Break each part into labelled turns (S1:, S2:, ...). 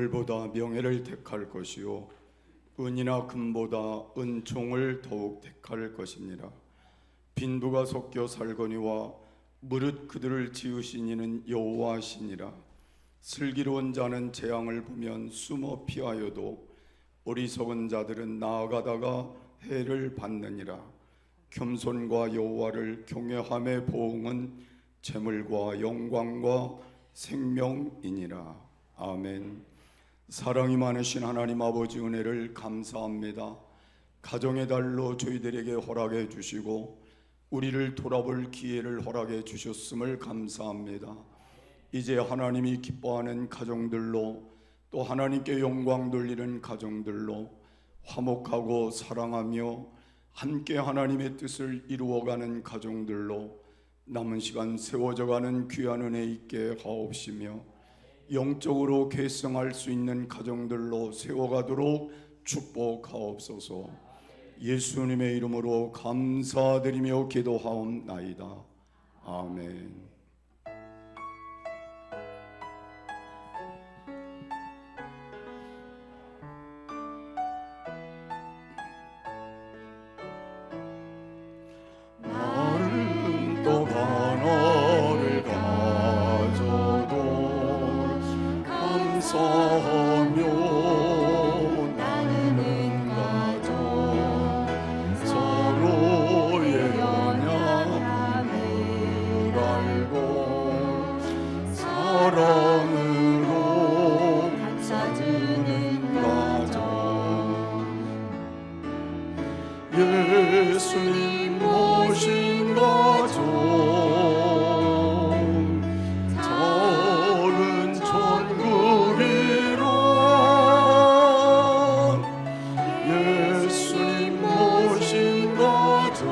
S1: 재물보다 명예를 택할 것이요 은이나 금보다 은총을 더욱 택할 것이니라. 빈부가 섞여 살거니와 무릇 그들을 지으신 이는 여호와시니라. 슬기로운 자는 재앙을 보면 숨어 피하여도 어리석은 자들은 나아가다가 해를 받느니라. 겸손과 여호와를 경외함의 보응은 재물과 영광과 생명이니라. 아멘. 사랑이 많으신 하나님 아버지 은혜를 감사합니다. 가정의 달로 저희들에게 허락해 주시고 우리를 돌아볼 기회를 허락해 주셨음을 감사합니다. 이제 하나님이 기뻐하는 가정들로 또 하나님께 영광 돌리는 가정들로 화목하고 사랑하며 함께 하나님의 뜻을 이루어가는 가정들로 남은 시간 세워져가는 귀한 은혜 있게 하옵시며 영적으로 계승할 수 있는 가정들로 세워가도록 축복하옵소서. 예수님의 이름으로 감사드리며 기도하옵나이다. 아멘. 나는 또 하나를 가져도 감사하며 나누는 가정 서로의 연약함을 알고 사랑으로 감싸주는 가정 예수님 모신 가정 작은 천국이란 예수님 모신 가정은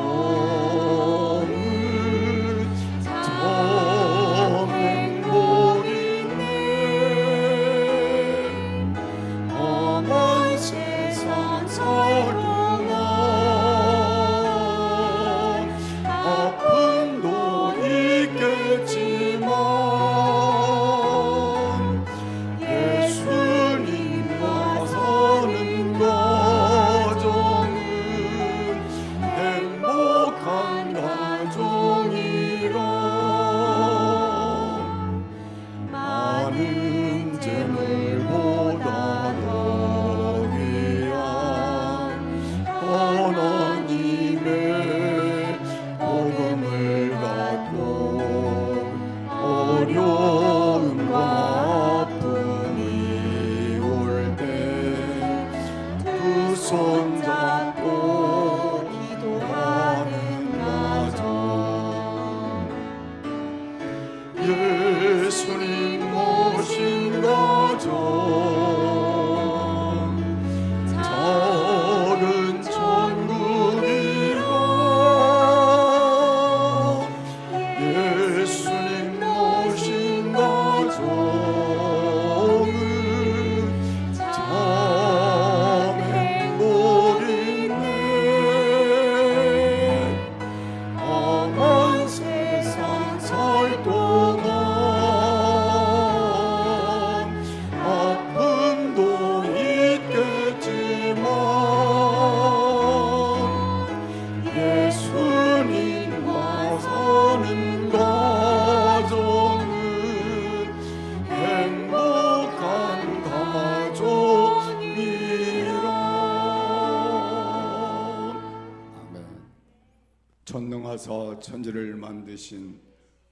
S1: 참 행복이네. 험한 세상 살 동안 아픔도 있겠지만 예수님과 사는 가정은 행복한 가정이라. 많은 재물보다 더 귀한 하나님의 복음을 갖고 어려움과 아픔이 올 때 두 손 잡고 기도하는 가정 예수님 모신 가정 작은 천국이라 예수님 모신 가정은 참 행복이네. 험한 세상 살 동안 아픔도 있겠지만 예수님과 사는 가정은 행복한 가정이라. 아멘. 전능하사 천지를 만드신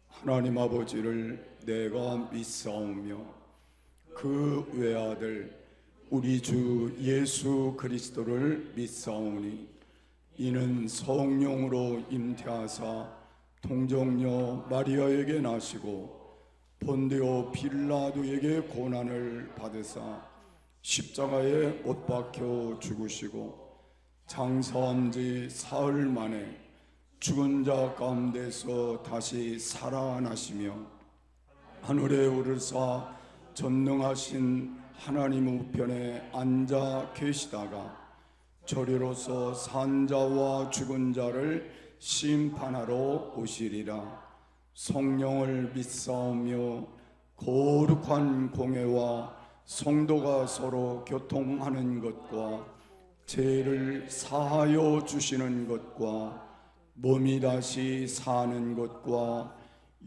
S1: 하나님 아버지를 내가 믿사오며 그 외아들 우리 주 예수 그리스도를 믿사오니 이는 성령으로 잉태하사 동정녀 마리아에게 나시고 본디오 빌라도에게 고난을 받으사 십자가에 못 박혀 죽으시고 장사한 지 사흘 만에 죽은 자 가운데서 다시 살아나시며 하늘에 오르사 전능하신 하나님 우편에 앉아 계시다가 저리로서 산 자와 죽은 자를 심판하러 오시리라. 성령을 믿사오며 거룩한 공회와 성도가 서로 교통하는 것과 죄를 사하여 주시는 것과 몸이 다시 사는 것과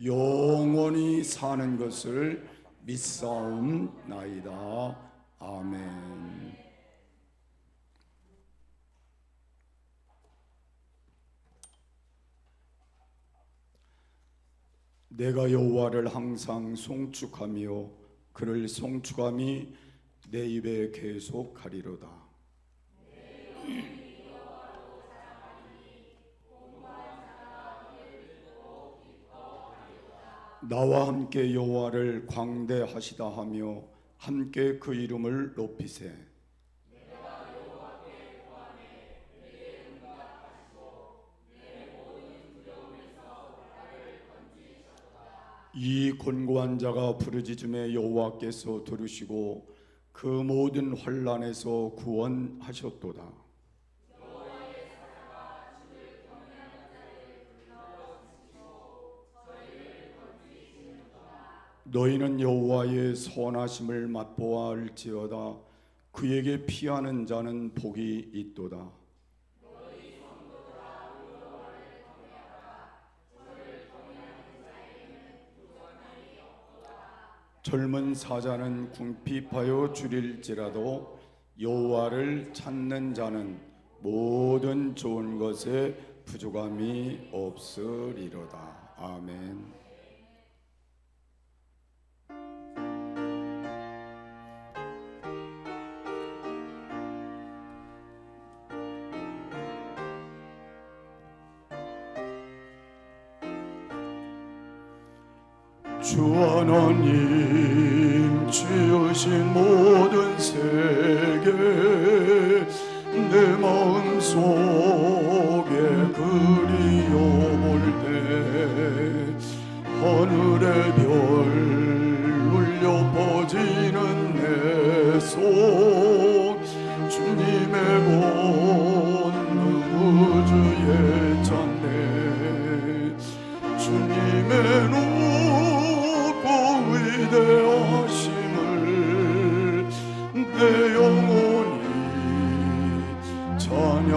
S1: 영원히 사는 것을 믿사옵나이다. 아멘. 내가 여호와를 항상 송축하며 그를 송축함이 내 입에 계속하리로다. 나와 함께 여호와를 광대하시다 하며 함께 그 이름을 높이세. 이 곤고한 자가 부르짖음에 여호와께서 들으시고 그 모든 환난에서 구원하셨도다. 너희는 여호와의 선하심을 맛보아 알지어다. 그에게 피하는 자는 복이 있도다. 젊은 사자는 궁핍하여 줄일지라도 여호와를 찾는 자는 모든 좋은 것에 부족함이 없으리로다. 아멘. 주 하나님 지으신 모든 세계 내 마음속에 그리워볼 때 하늘의 별 울려 퍼지는 내 속 주님의 권능 우주에 찬네. 주님의 위대하심을 내 영혼이 찬양하네.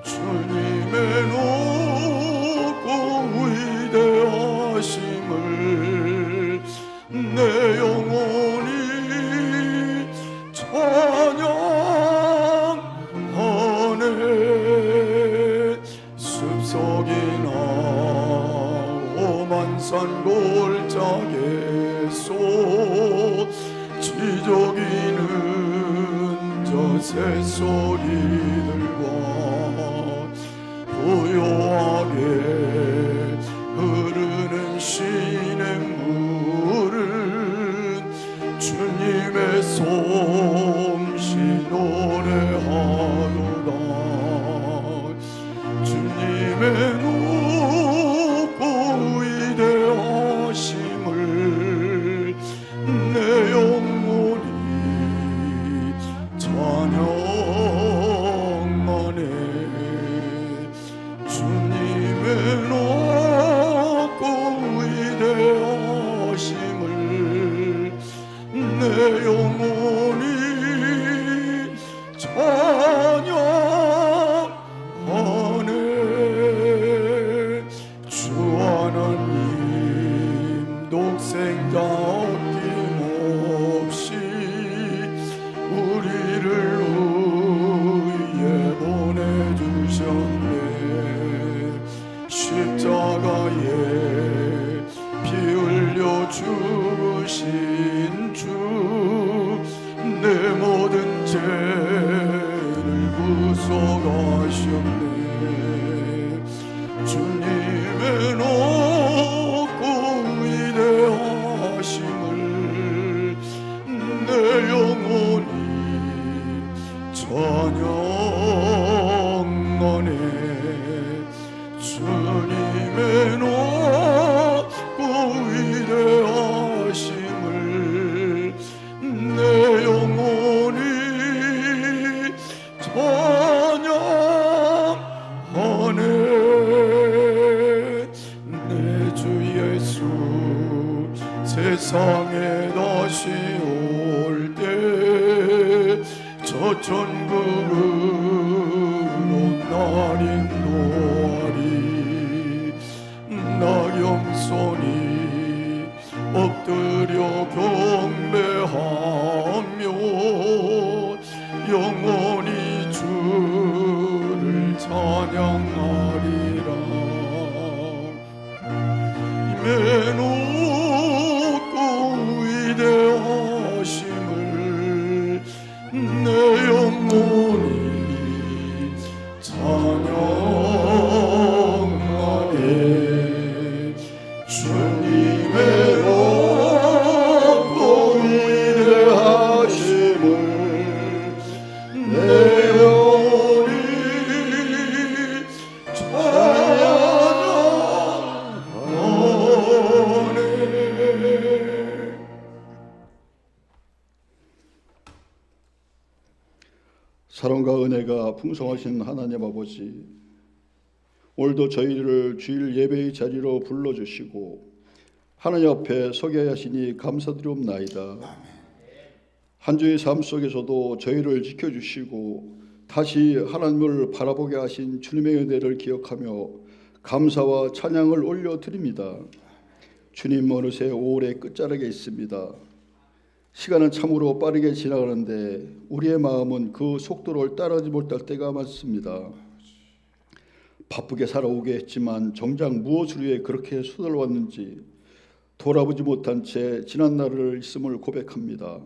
S1: 주님의 높고 위대하심을 내 영혼이 찬양하네. 숲속이나 산 골짜기에서 지저귀는 저 새소리들과 고요하게 흐르는 시냇물은 주님의 솜씨 노래하도다. 주님의 내 영혼이 찬양하네. 주님의 높고 위대하심을 내 영혼이 찬양하네. 주 하나님 독생자 어김없이 우리를 위해 보내주셨네. 십자가에 피 흘려 죽으신 주 내 모든 죄를 구속하셨네. 주님의 높고 위대하심을 내 영혼이 찬양하네. 주님의 높고 위대하심을 내 영혼이 찬양하네. 천국으로 날 인도하리. 나 겸손히 엎드려 경배하며 영원히 주를 찬양하리라. 매놓고 위대하심을 내 영혼이 찬양하네. 주님의 높고 위대하심을 내 영혼이 찬양하네.
S2: 사랑과 은혜가 풍성하신 하나님 아버지, 오늘도 저희를 주일 예배의 자리로 불러주시고 하나님 앞에 서게 하시니 감사드리옵나이다. 한 주의 삶 속에서도 저희를 지켜주시고 다시 하나님을 바라보게 하신 주님의 은혜를 기억하며 감사와 찬양을 올려드립니다. 주님, 어느새 5월의 끝자락에 있습니다. 시간은 참으로 빠르게 지나가는데 우리의 마음은 그 속도를 따라가지 못할 때가 많습니다. 바쁘게 살아오게 했지만 정작 무엇을 위해 그렇게 서둘러왔는지 돌아보지 못한 채 지난 날을 있음을 고백합니다.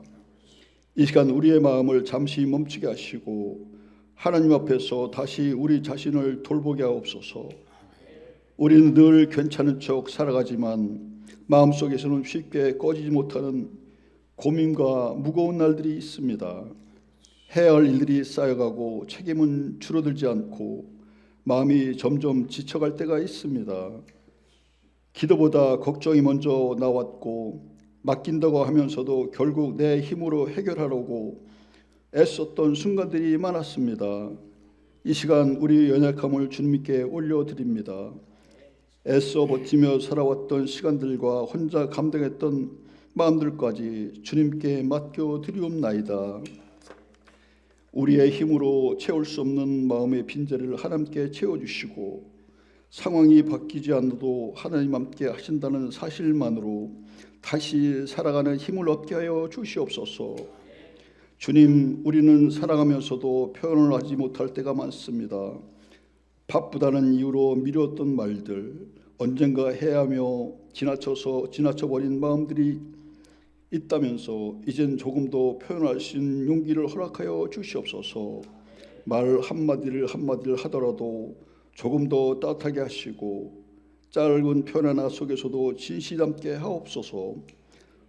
S2: 이 시간 우리의 마음을 잠시 멈추게 하시고 하나님 앞에서 다시 우리 자신을 돌보게 하옵소서. 우리는 늘 괜찮은 척 살아가지만 마음속에서는 쉽게 꺼지지 못하는 고민과 무거운 날들이 있습니다. 해야 할 일들이 쌓여가고 책임은 줄어들지 않고 마음이 점점 지쳐갈 때가 있습니다. 기도보다 걱정이 먼저 나왔고 맡긴다고 하면서도 결국 내 힘으로 해결하려고 애썼던 순간들이 많았습니다. 이 시간 우리 연약함을 주님께 올려드립니다. 애써 버티며 살아왔던 시간들과 혼자 감당했던 마음들까지 주님께 맡겨드리옵나이다. 우리의 힘으로 채울 수 없는 마음의 빈자리를 하나님께 채워주시고 상황이 바뀌지 않아도 하나님 함께 하신다는 사실만으로 다시 살아가는 힘을 얻게 하여 주시옵소서. 주님, 우리는 살아가면서도 표현을 하지 못할 때가 많습니다. 바쁘다는 이유로 미뤘던 말들, 언젠가 해야 하며 지나쳐버린 마음들이 있다면서 이젠 조금 더 표현할 수 있는 용기를 허락하여 주시옵소서. 말 한마디를 하더라도 조금 더 따뜻하게 하시고 짧은 표현 하나 속에서도 진실 담게 하옵소서.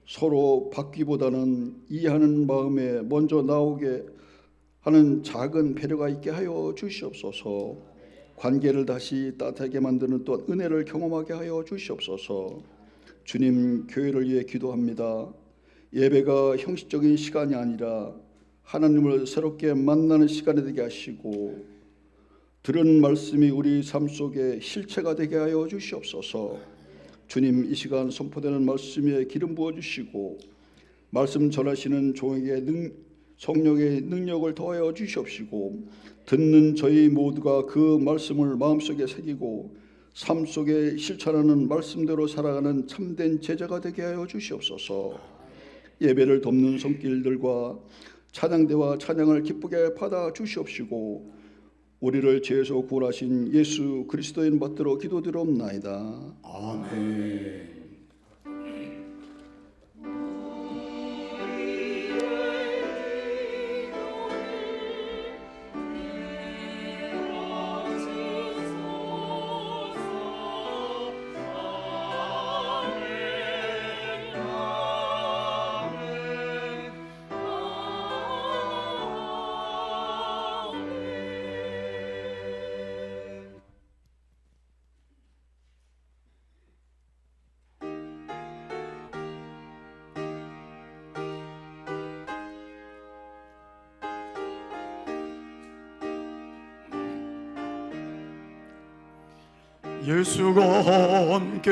S2: 서로 받기보다는 이해하는 마음에 먼저 나오게 하는 작은 배려가 있게 하여 주시옵소서. 관계를 다시 따뜻하게 만드는 또한 은혜를 경험하게 하여 주시옵소서. 주님, 교회를 위해 기도합니다. 예배가 형식적인 시간이 아니라 하나님을 새롭게 만나는 시간이 되게 하시고 들은 말씀이 우리 삶 속에 실체가 되게 하여 주시옵소서. 주님, 이 시간 선포되는 말씀에 기름 부어주시고 말씀 전하시는 종에게 성령의 능력을 더하여 주시옵시고 듣는 저희 모두가 그 말씀을 마음속에 새기고 삶 속에 실천하는 말씀대로 살아가는 참된 제자가 되게 하여 주시옵소서. 예배를 돕는 손길들과 찬양대와 찬양을 기쁘게 받아 주시옵시고 우리를 죄에서 구원하신 예수 그리스도의 이름 받들어 기도드리옵나이다.
S1: 아멘. 예수가 함께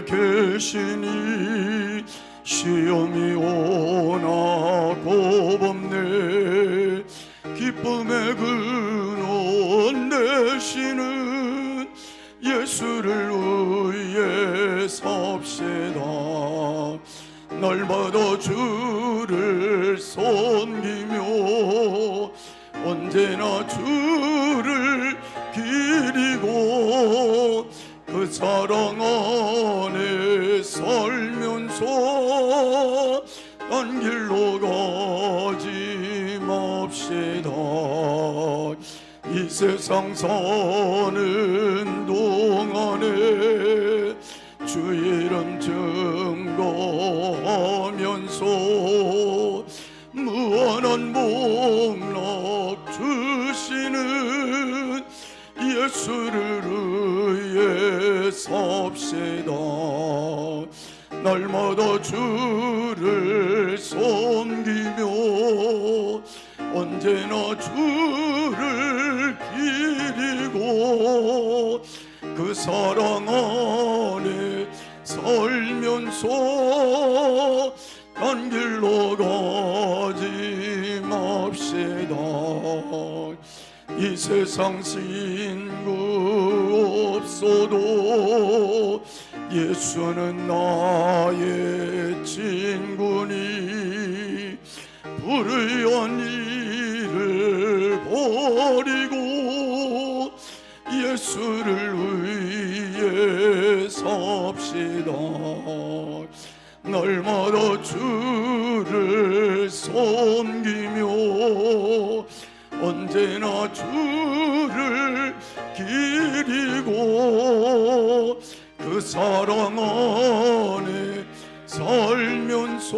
S1: 계시니 시험이 오나 겁없네. 기쁨의 근원 되시는 예수를 위해 섭시다. 날마다 주를 섬기며 언제나 주를 기리고 그 사랑 안에 살면서 딴 길로 가지 맙시다. 이 세상 사는 동안에 주 이름 증거하면서 무한한 복락 주시는 예수를 위해 섭시다. 날마다 주를 섬기며 언제나 주를 기리고 그 사랑 안에 살면서 딴 길로 가지 맙시다. 이 세상 친구 없어도 예수는 나의 친구니 불의한 일을 버리고 예수를 위해 섭시다. 날마다 주를 섬기며 언제나 주를 기리고 그 사랑 안에 살면서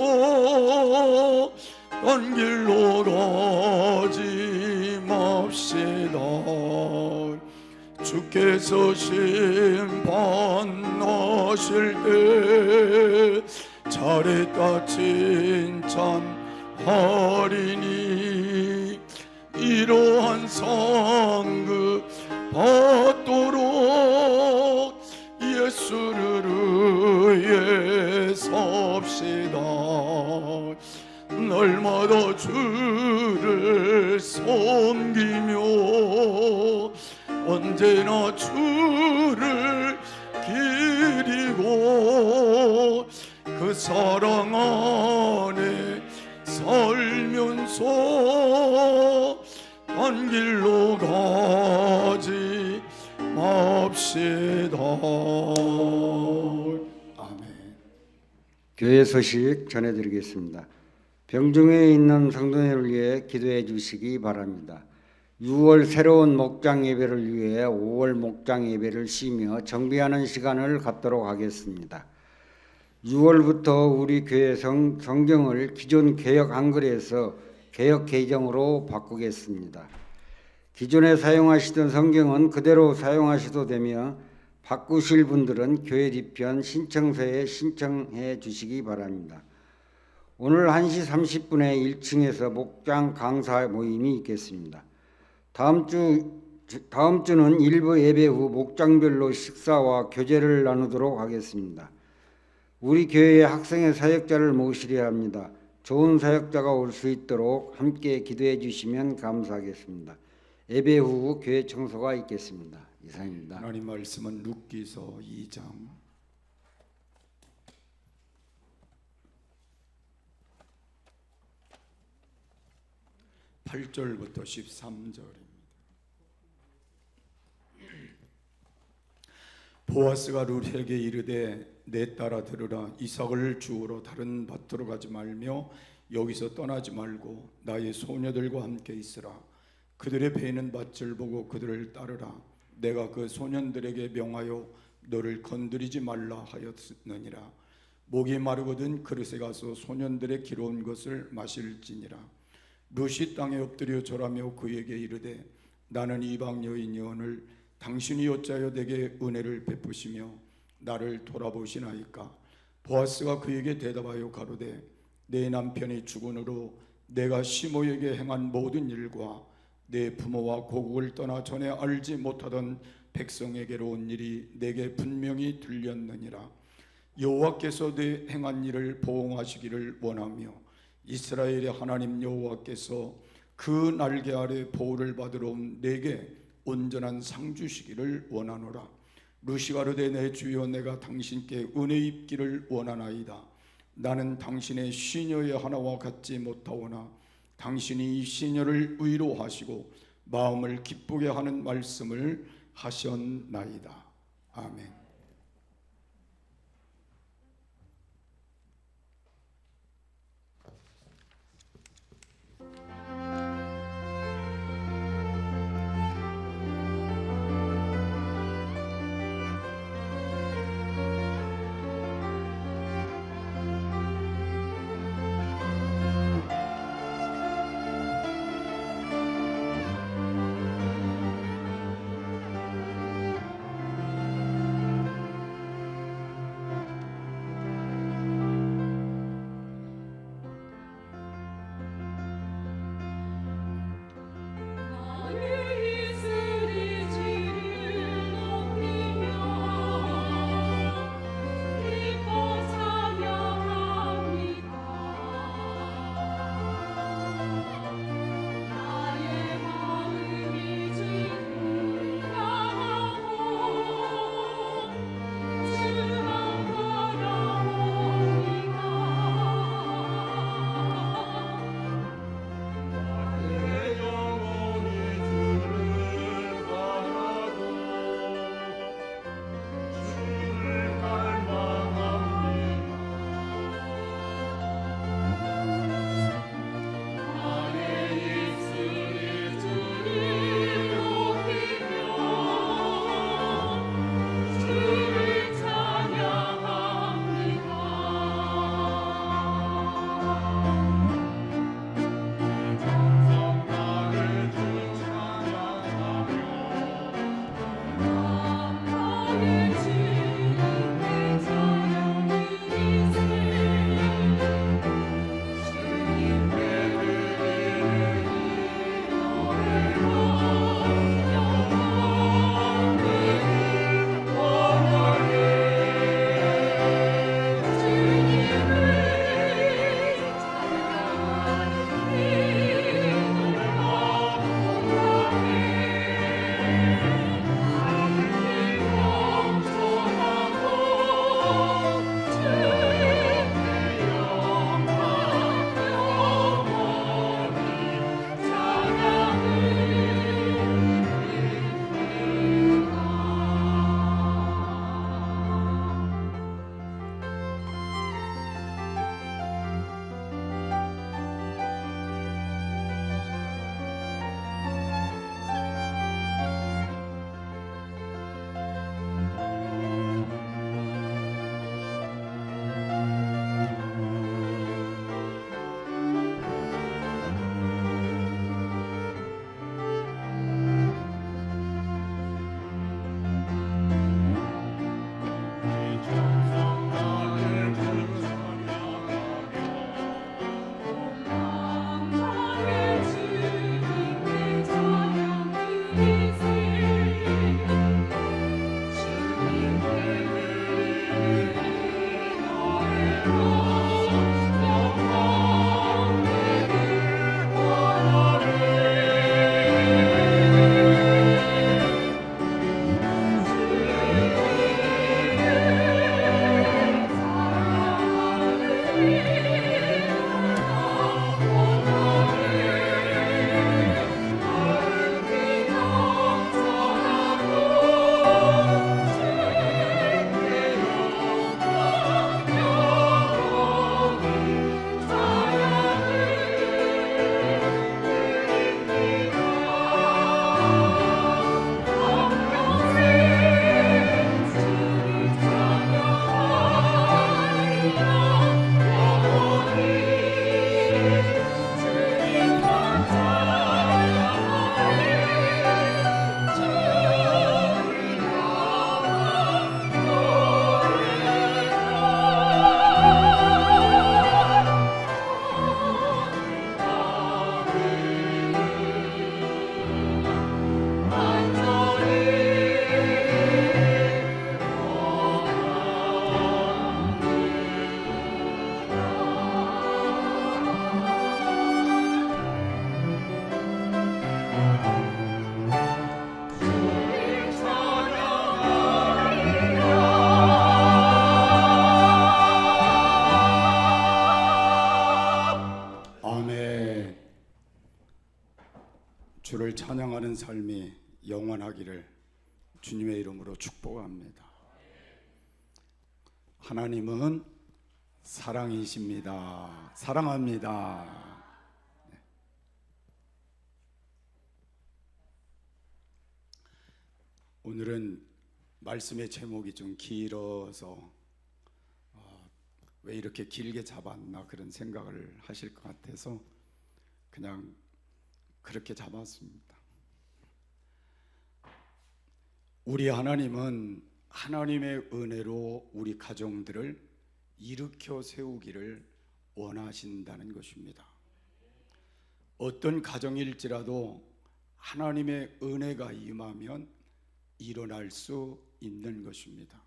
S1: 딴 길로 가지 맙시다. 주께서 심판하실 때 잘했다 칭찬하리니 이러한 상급 받도록 예수를 위해 섭시다. 날마다 주를 섬기며 언제나 주를 기리고 그 사랑 안에 살면서 딴 길로 가지 맙시다. 아멘.
S3: 교회 소식 전해드리겠습니다. 병중에 있는 성도님을 위해 기도해 주시기 바랍니다. 6월 새로운 목장 예배를 위해 5월 목장 예배를 쉬며 정비하는 시간을 갖도록 하겠습니다. 6월부터 우리 교회 성경을 기존 개역 한글에서 개역 개정으로 바꾸겠습니다. 기존에 사용하시던 성경은 그대로 사용하셔도 되며 바꾸실 분들은 교회 뒤편 신청서에 신청해 주시기 바랍니다. 오늘 1시 30분에 1층에서 목장 강사 모임이 있겠습니다. 다음 주는 일부 예배 후 목장별로 식사와 교제를 나누도록 하겠습니다. 우리 교회의 학생의 사역자를 모시려 합니다. 좋은 사역자가 올 수 있도록 함께 기도해 주시면 감사하겠습니다. 예배 후 교회 청소가 있겠습니다. 이상입니다.
S1: 하나님 말씀은 룻기서 2장 8절부터 13절입니다. 보아스가 룻에게 이르되 내 딸아 들으라. 이삭을 주우러 다른 밭으로 가지 말며 여기서 떠나지 말고 나의 소녀들과 함께 있으라. 그들의 베는 밭을 보고 그들을 따르라. 내가 그 소년들에게 명하여 너를 건드리지 말라 하였느니라. 목이 마르거든 그릇에 가서 소년들의 기러운 것을 마실지니라. 룻이 땅에 엎드려 절하며 그에게 이르되 나는 이방 여인이오늘 당신이 어찌하여 내게 은혜를 베푸시며 나를 돌아보시나이까. 보아스가 그에게 대답하여 가로되 내 남편이 죽은으로 내가 시모에게 행한 모든 일과 내 부모와 고국을 떠나 전에 알지 못하던 백성에게로 온 일이 내게 분명히 들렸느니라. 여호와께서 내 행한 일을 보응하시기를 원하며 이스라엘의 하나님 여호와께서 그 날개 아래 보호를 받으러 온 내게 온전한 상 주시기를 원하노라. 루시가르데 내 주여, 내가 당신께 은혜 입기를 원하나이다. 나는 당신의 시녀의 하나와 같지 못하오나 당신이 이 시녀를 위로하시고 마음을 기쁘게 하는 말씀을 하셨나이다. 아멘. 주를 찬양하는 삶이 영원하기를 주님의 이름으로 축복합니다. 하나님은 사랑이십니다. 사랑합니다. 오늘은 말씀의 제목이 좀 길어서 왜 이렇게 길게 잡았나 그런 생각을 하실 것 같아서 그냥 그렇게 잡았습니다. 우리 하나님은 하나님의 은혜로 우리 가정들을 일으켜 세우기를 원하신다는 것입니다. 어떤 가정일지라도 하나님의 은혜가 임하면 일어날 수 있는 것입니다.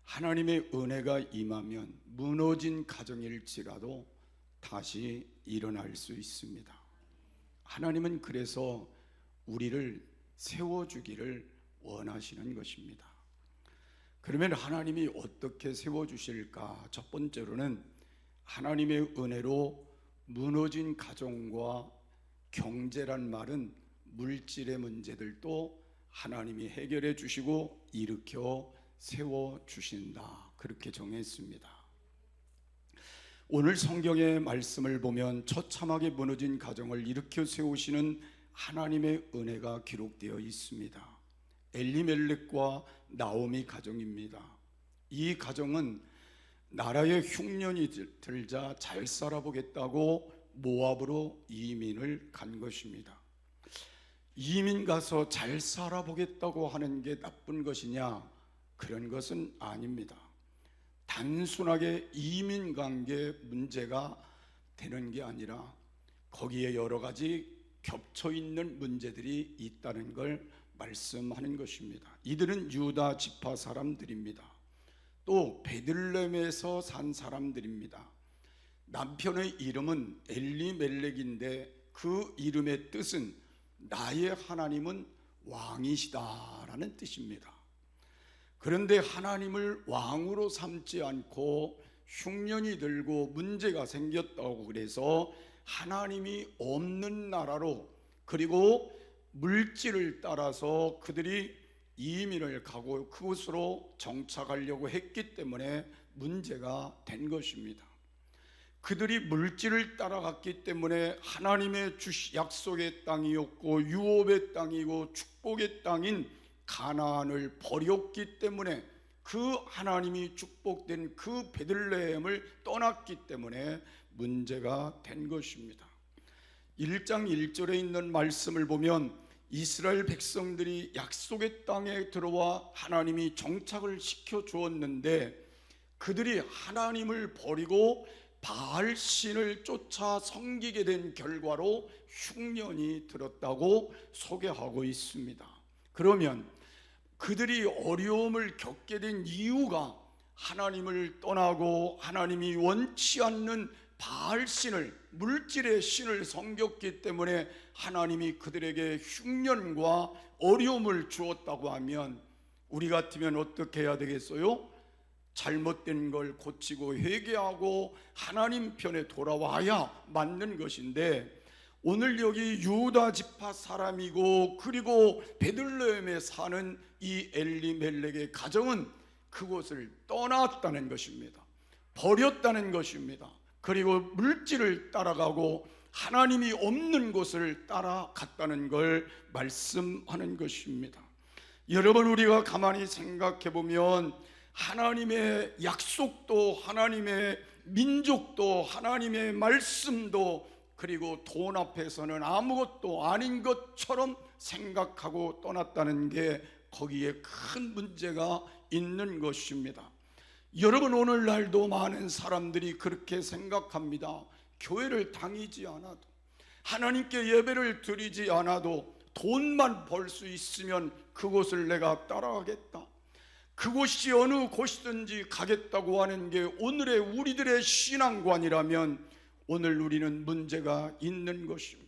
S1: 하나님의 은혜가 임하면 무너진 가정일지라도 다시 일어날 수 있습니다. 하나님은 그래서 우리를 세워주기를 원하시는 것입니다. 그러면 하나님이 어떻게 세워주실까? 첫 번째로는 하나님의 은혜로 무너진 가정과 경제란 말은 물질의 문제들도 하나님이 해결해 주시고 일으켜 세워주신다, 그렇게 정했습니다. 오늘 성경의 말씀을 보면 처참하게 무너진 가정을 일으켜 세우시는 하나님의 은혜가 기록되어 있습니다. 엘리멜렉과 나오미 가정입니다. 이 가정은 나라의 흉년이 들자 잘 살아보겠다고 모압으로 이민을 간 것입니다. 이민 가서 잘 살아보겠다고 하는 게 나쁜 것이냐? 그런 것은 아닙니다. 단순하게 이민 간 게 문제가 되는 게 아니라 거기에 여러 가지 겹쳐 있는 문제들이 있다는 걸 말씀하는 것입니다. 이들은 유다 지파 사람들입니다. 또 베들레헴에서 산 사람들입니다. 남편의 이름은 엘리멜렉인데 그 이름의 뜻은 나의 하나님은 왕이시다라는 뜻입니다. 그런데 하나님을 왕으로 삼지 않고 흉년이 들고 문제가 생겼다고 그래서 하나님이 없는 나라로, 그리고 물질을 따라서 그들이 이민을 가고 그곳으로 정착하려고 했기 때문에 문제가 된 것입니다. 그들이 물질을 따라갔기 때문에 하나님의 약속의 땅이었고 유업의 땅이고 축복의 땅인 가나안을 버렸기 때문에, 그 하나님이 축복된 그 베들레헴을 떠났기 때문에 문제가 된 것입니다. 1장 1절에 있는 말씀을 보면 이스라엘 백성들이 약속의 땅에 들어와 하나님이 정착을 시켜 주었는데 그들이 하나님을 버리고 바알신을 쫓아 섬기게 된 결과로 흉년이 들었다고 소개하고 있습니다. 그러면 그들이 어려움을 겪게 된 이유가 하나님을 떠나고 하나님이 원치 않는 바알신을, 물질의 신을 섬겼기 때문에 하나님이 그들에게 흉년과 어려움을 주었다고 하면 우리 같으면 어떻게 해야 되겠어요? 잘못된 걸 고치고 회개하고 하나님 편에 돌아와야 맞는 것인데, 오늘 여기 유다 지파 사람이고 그리고 베들레헴에 사는 이 엘리멜렉의 가정은 그곳을 떠났다는 것입니다. 버렸다는 것입니다. 그리고 물질을 따라가고 하나님이 없는 곳을 따라갔다는 걸 말씀하는 것입니다. 여러분, 우리가 가만히 생각해 보면 하나님의 약속도, 하나님의 민족도, 하나님의 말씀도, 그리고 돈 앞에서는 아무것도 아닌 것처럼 생각하고 떠났다는 게 거기에 큰 문제가 있는 것입니다. 여러분, 오늘날도 많은 사람들이 그렇게 생각합니다. 교회를 다니지 않아도, 하나님께 예배를 드리지 않아도 돈만 벌 수 있으면 그곳을 내가 따라가겠다, 그곳이 어느 곳이든지 가겠다고 하는 게 오늘의 우리들의 신앙관이라면 오늘 우리는 문제가 있는 것입니다.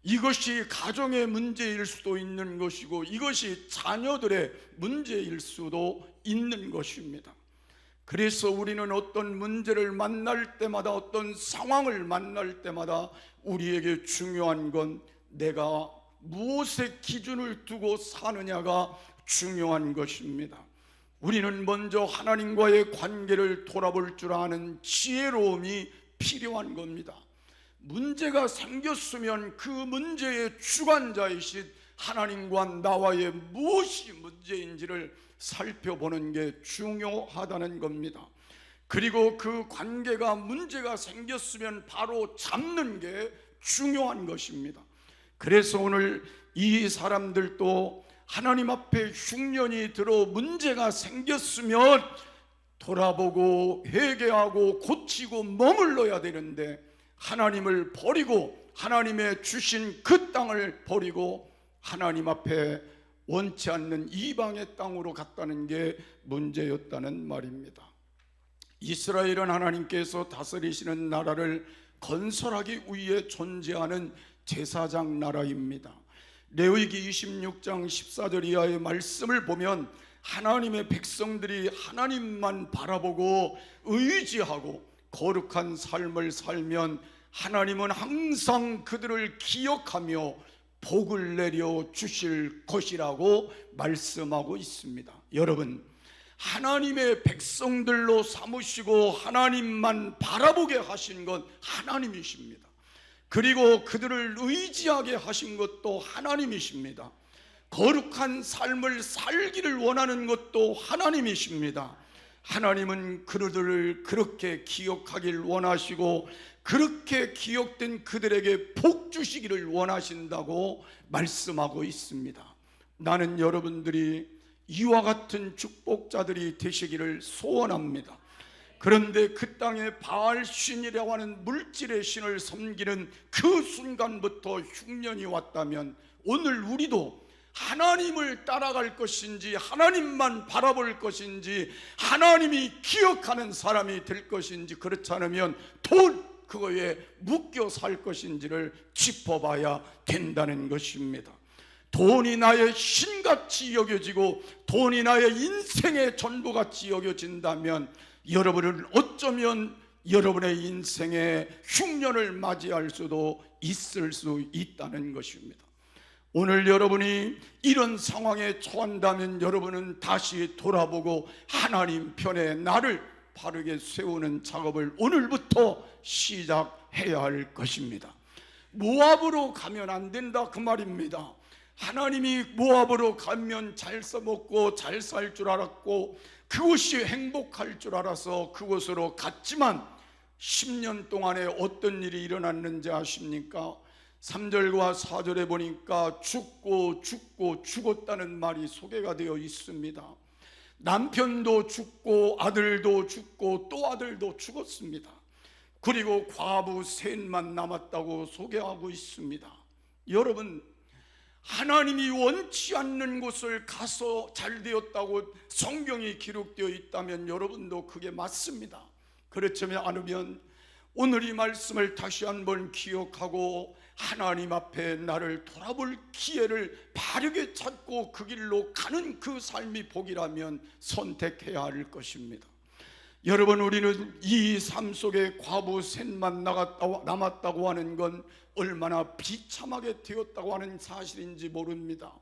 S1: 이것이 가정의 문제일 수도 있는 것이고 이것이 자녀들의 문제일 수도 있는 것입니다. 그래서 우리는 어떤 문제를 만날 때마다, 어떤 상황을 만날 때마다 우리에게 중요한 건 내가 무엇의 기준을 두고 사느냐가 중요한 것입니다. 우리는 먼저 하나님과의 관계를 돌아볼 줄 아는 지혜로움이 필요한 겁니다. 문제가 생겼으면 그 문제의 주관자이신 하나님과 나와의 무엇이 문제인지를 살펴보는 게 중요하다는 겁니다. 그리고 그 관계가 문제가 생겼으면 바로 잡는 게 중요한 것입니다. 그래서 오늘 이 사람들도 하나님 앞에 흉년이 들어 문제가 생겼으면 돌아보고 회개하고 고치고 머물러야 되는데 하나님을 버리고 하나님의 주신 그 땅을 버리고 하나님 앞에 원치 않는 이방의 땅으로 갔다는 게 문제였다는 말입니다. 이스라엘은 하나님께서 다스리시는 나라를 건설하기 위해 존재하는 제사장 나라입니다. 레위기 26장 14절 이하의 말씀을 보면 하나님의 백성들이 하나님만 바라보고 의지하고 거룩한 삶을 살면 하나님은 항상 그들을 기억하며 복을 내려 주실 것이라고 말씀하고 있습니다. 여러분, 하나님의 백성들로 삼으시고 하나님만 바라보게 하신 건 하나님이십니다. 그리고 그들을 의지하게 하신 것도 하나님이십니다. 거룩한 삶을 살기를 원하는 것도 하나님이십니다. 하나님은 그들을 그렇게 기억하길 원하시고 그렇게 기억된 그들에게 복 주시기를 원하신다고 말씀하고 있습니다. 나는 여러분들이 이와 같은 축복자들이 되시기를 소원합니다. 그런데 그 땅에 바알신이라고 하는 물질의 신을 섬기는 그 순간부터 흉년이 왔다면 오늘 우리도 하나님을 따라갈 것인지 하나님만 바라볼 것인지 하나님이 기억하는 사람이 될 것인지 그렇지 않으면 그거에 묶여 살 것인지를 짚어봐야 된다는 것입니다. 돈이 나의 신같이 여겨지고 돈이 나의 인생의 전부같이 여겨진다면 여러분은 어쩌면 여러분의 인생에 흉년을 맞이할 수도 있을 수 있다는 것입니다. 오늘 여러분이 이런 상황에 처한다면 여러분은 다시 돌아보고 하나님 편에 나를 바르게 세우는 작업을 오늘부터 시작해야 할 것입니다. 모압으로 가면 안 된다 그 말입니다. 하나님이 모압으로 가면 잘 써먹고 잘 살 줄 알았고 그곳이 행복할 줄 알아서 그곳으로 갔지만 10년 동안에 어떤 일이 일어났는지 아십니까? 3절과 4절에 보니까 죽고 죽었다는 말이 소개가 되어 있습니다. 남편도 죽고 아들도 죽고 또 아들도 죽었습니다. 그리고 과부 셋만 남았다고 소개하고 있습니다. 여러분, 하나님이 원치 않는 곳을 가서 잘 되었다고 성경이 기록되어 있다면 여러분도 그게 맞습니다. 그렇지 않으면 오늘 이 말씀을 다시 한번 기억하고 하나님 앞에 나를 돌아볼 기회를 바르게 찾고 그 길로 가는 그 삶이 복이라면 선택해야 할 것입니다. 여러분, 우리는 이 삶 속에 과부 셋만 남았다고 하는 건 얼마나 비참하게 되었다고 하는 사실인지 모릅니다.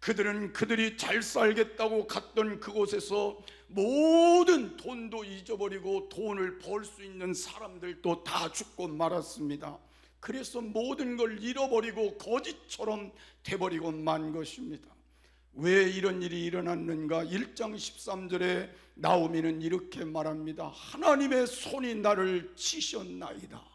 S1: 그들은 그들이 잘 살겠다고 갔던 그곳에서 모든 돈도 잊어버리고 돈을 벌 수 있는 사람들도 다 죽고 말았습니다. 그래서 모든 걸 잃어버리고 거짓처럼 돼버리고 만 것입니다. 왜 이런 일이 일어났는가? 1장 13절에 나오미는 이렇게 말합니다. 하나님의 손이 나를 치셨나이다.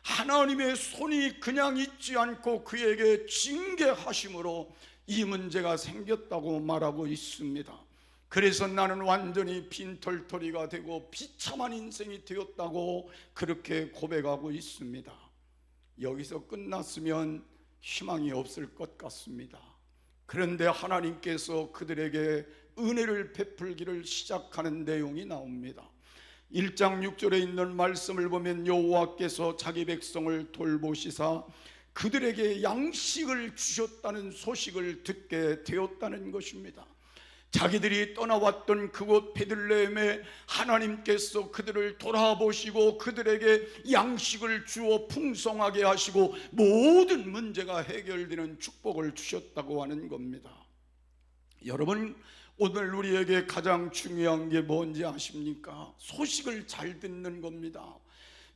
S1: 하나님의 손이 그냥 있지 않고 그에게 징계하심으로 이 문제가 생겼다고 말하고 있습니다. 그래서 나는 완전히 빈털터리가 되고 비참한 인생이 되었다고 그렇게 고백하고 있습니다. 여기서 끝났으면 희망이 없을 것 같습니다. 그런데 하나님께서 그들에게 은혜를 베풀기를 시작하는 내용이 나옵니다. 1장 6절에 있는 말씀을 보면 여호와께서 자기 백성을 돌보시사 그들에게 양식을 주셨다는 소식을 듣게 되었다는 것입니다. 자기들이 떠나왔던 그곳 베들레헴에 하나님께서 그들을 돌아보시고 그들에게 양식을 주어 풍성하게 하시고 모든 문제가 해결되는 축복을 주셨다고 하는 겁니다. 여러분, 오늘 우리에게 가장 중요한 게 뭔지 아십니까? 소식을 잘 듣는 겁니다.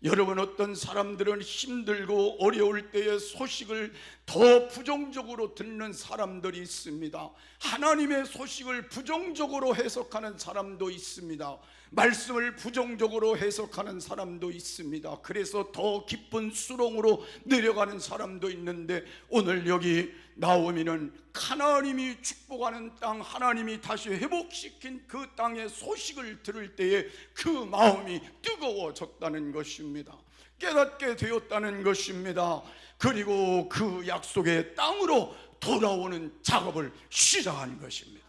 S1: 여러분, 어떤 사람들은 힘들고 어려울 때에 소식을 더 부정적으로 듣는 사람들이 있습니다. 하나님의 소식을 부정적으로 해석하는 사람도 있습니다. 말씀을 부정적으로 해석하는 사람도 있습니다. 그래서 더 깊은 수렁으로 내려가는 사람도 있는데, 오늘 여기 나오미는 하나님이 축복하는 땅, 하나님이 다시 회복시킨 그 땅의 소식을 들을 때에 그 마음이 뜨거워졌다는 것입니다. 깨닫게 되었다는 것입니다. 그리고 그 약속의 땅으로 돌아오는 작업을 시작한 것입니다.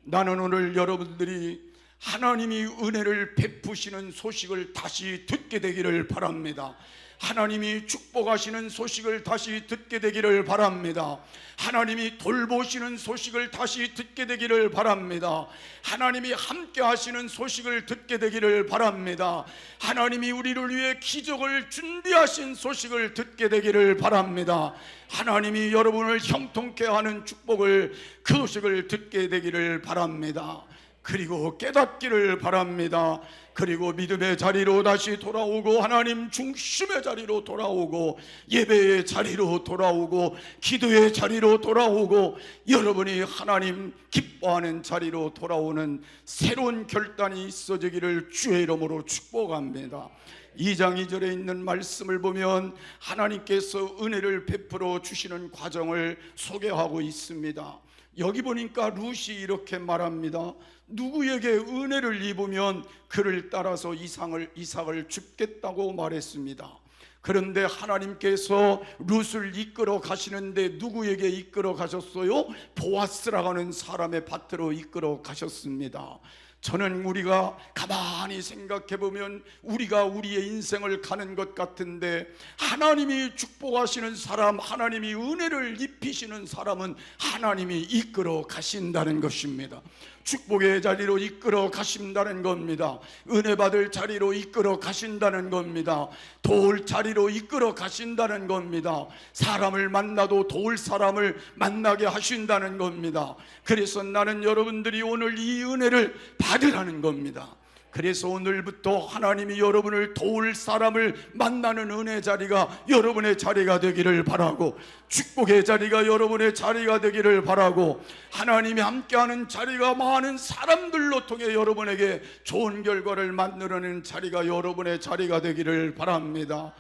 S1: 나는 오늘 여러분들이 하나님이 은혜를 베푸시는 소식을 다시 듣게 되기를 바랍니다. 하나님이 축복하시는 소식을 다시 듣게 되기를 바랍니다. 하나님이 돌보시는 소식을 다시 듣게 되기를 바랍니다. 하나님이 함께 하시는 소식을 듣게 되기를 바랍니다. 하나님이 우리를 위해 기적을 준비하신 소식을 듣게 되기를 바랍니다. 하나님이 여러분을 형통케 하는 축복을, 그 소식을 듣게 되기를 바랍니다. 그리고 깨닫기를 바랍니다. 그리고 믿음의 자리로 다시 돌아오고, 하나님 중심의 자리로 돌아오고, 예배의 자리로 돌아오고, 기도의 자리로 돌아오고, 여러분이 하나님 기뻐하는 자리로 돌아오는 새로운 결단이 있어지기를 주의 이름으로 축복합니다. 2장 2절에 있는 말씀을 보면 하나님께서 은혜를 베풀어 주시는 과정을 소개하고 있습니다. 여기 보니까 룻이 이렇게 말합니다. 누구에게 은혜를 입으면 그를 따라서 이삭을 줍겠다고 말했습니다. 그런데 하나님께서 룻을 이끌어 가시는데 누구에게 이끌어 가셨어요? 보아스라고 하는 사람의 밭으로 이끌어 가셨습니다. 저는 우리가 가만히 생각해 보면 우리가 우리의 인생을 가는 것 같은데, 하나님이 축복하시는 사람, 하나님이 은혜를 입히시는 사람은 하나님이 이끌어 가신다는 것입니다. 축복의 자리로 이끌어 가신다는 겁니다. 은혜 받을 자리로 이끌어 가신다는 겁니다. 도울 자리로 이끌어 가신다는 겁니다. 사람을 만나도 도울 사람을 만나게 하신다는 겁니다. 그래서 나는 여러분들이 오늘 이 은혜를 받으라는 겁니다. 그래서 오늘부터 하나님이 여러분을 도울 사람을 만나는 은혜 자리가 여러분의 자리가 되기를 바라고, 축복의 자리가 여러분의 자리가 되기를 바라고, 하나님이 함께하는 자리가 많은 사람들로 통해 여러분에게 좋은 결과를 만들어내는 자리가 여러분의 자리가 되기를 바랍니다.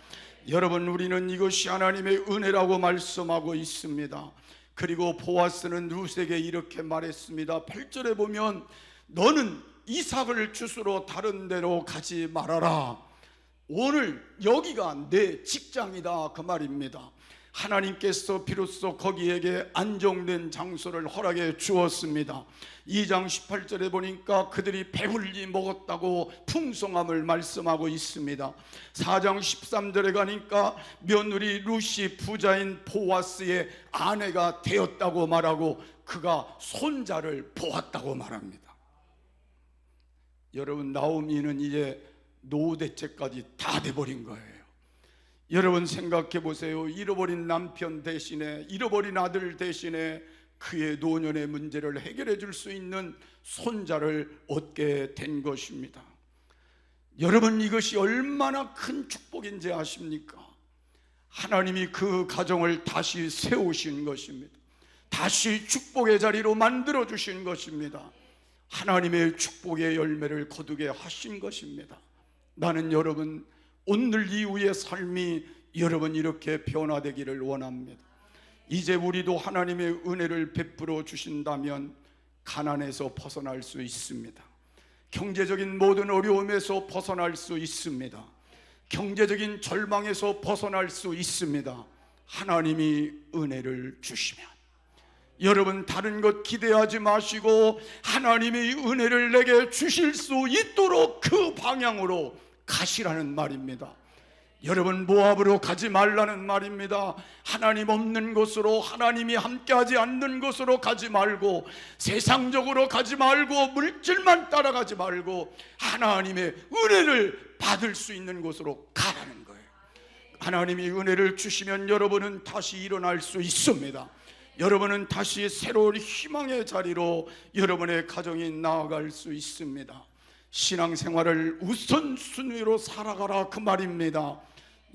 S1: 여러분, 우리는 이것이 하나님의 은혜라고 말씀하고 있습니다. 그리고 보아스는 룻에게 이렇게 말했습니다. 8절에 보면 너는 이삭을 주스러 다른 데로 가지 말아라. 오늘 여기가 내 직장이다, 그 말입니다. 하나님께서 비로소 거기에게 안정된 장소를 허락해 주었습니다. 2장 18절에 보니까 그들이 배불리 먹었다고 풍성함을 말씀하고 있습니다. 4장 13절에 가니까 며느리 룻이 부자인 보아스의 아내가 되었다고 말하고 그가 손자를 보았다고 말합니다. 여러분, 나오미는 이제 노후대책까지 다 돼버린 거예요. 여러분 생각해 보세요. 잃어버린 남편 대신에, 잃어버린 아들 대신에 그의 노년의 문제를 해결해 줄 수 있는 손자를 얻게 된 것입니다. 여러분, 이것이 얼마나 큰 축복인지 아십니까? 하나님이 그 가정을 다시 세우신 것입니다. 다시 축복의 자리로 만들어 주신 것입니다. 하나님의 축복의 열매를 거두게 하신 것입니다. 나는 여러분, 오늘 이후의 삶이 여러분 이렇게 변화되기를 원합니다. 이제 우리도 하나님의 은혜를 베풀어 주신다면 가난에서 벗어날 수 있습니다. 경제적인 모든 어려움에서 벗어날 수 있습니다. 경제적인 절망에서 벗어날 수 있습니다. 하나님이 은혜를 주시면. 여러분, 다른 것 기대하지 마시고 하나님이 은혜를 내게 주실 수 있도록 그 방향으로 가시라는 말입니다. 여러분, 모압으로 가지 말라는 말입니다. 하나님 없는 곳으로, 하나님이 함께하지 않는 곳으로 가지 말고, 세상적으로 가지 말고, 물질만 따라가지 말고 하나님의 은혜를 받을 수 있는 곳으로 가라는 거예요. 하나님이 은혜를 주시면 여러분은 다시 일어날 수 있습니다. 여러분은 다시 새로운 희망의 자리로 여러분의 가정이 나아갈 수 있습니다. 신앙생활을 우선순위로 살아가라, 그 말입니다.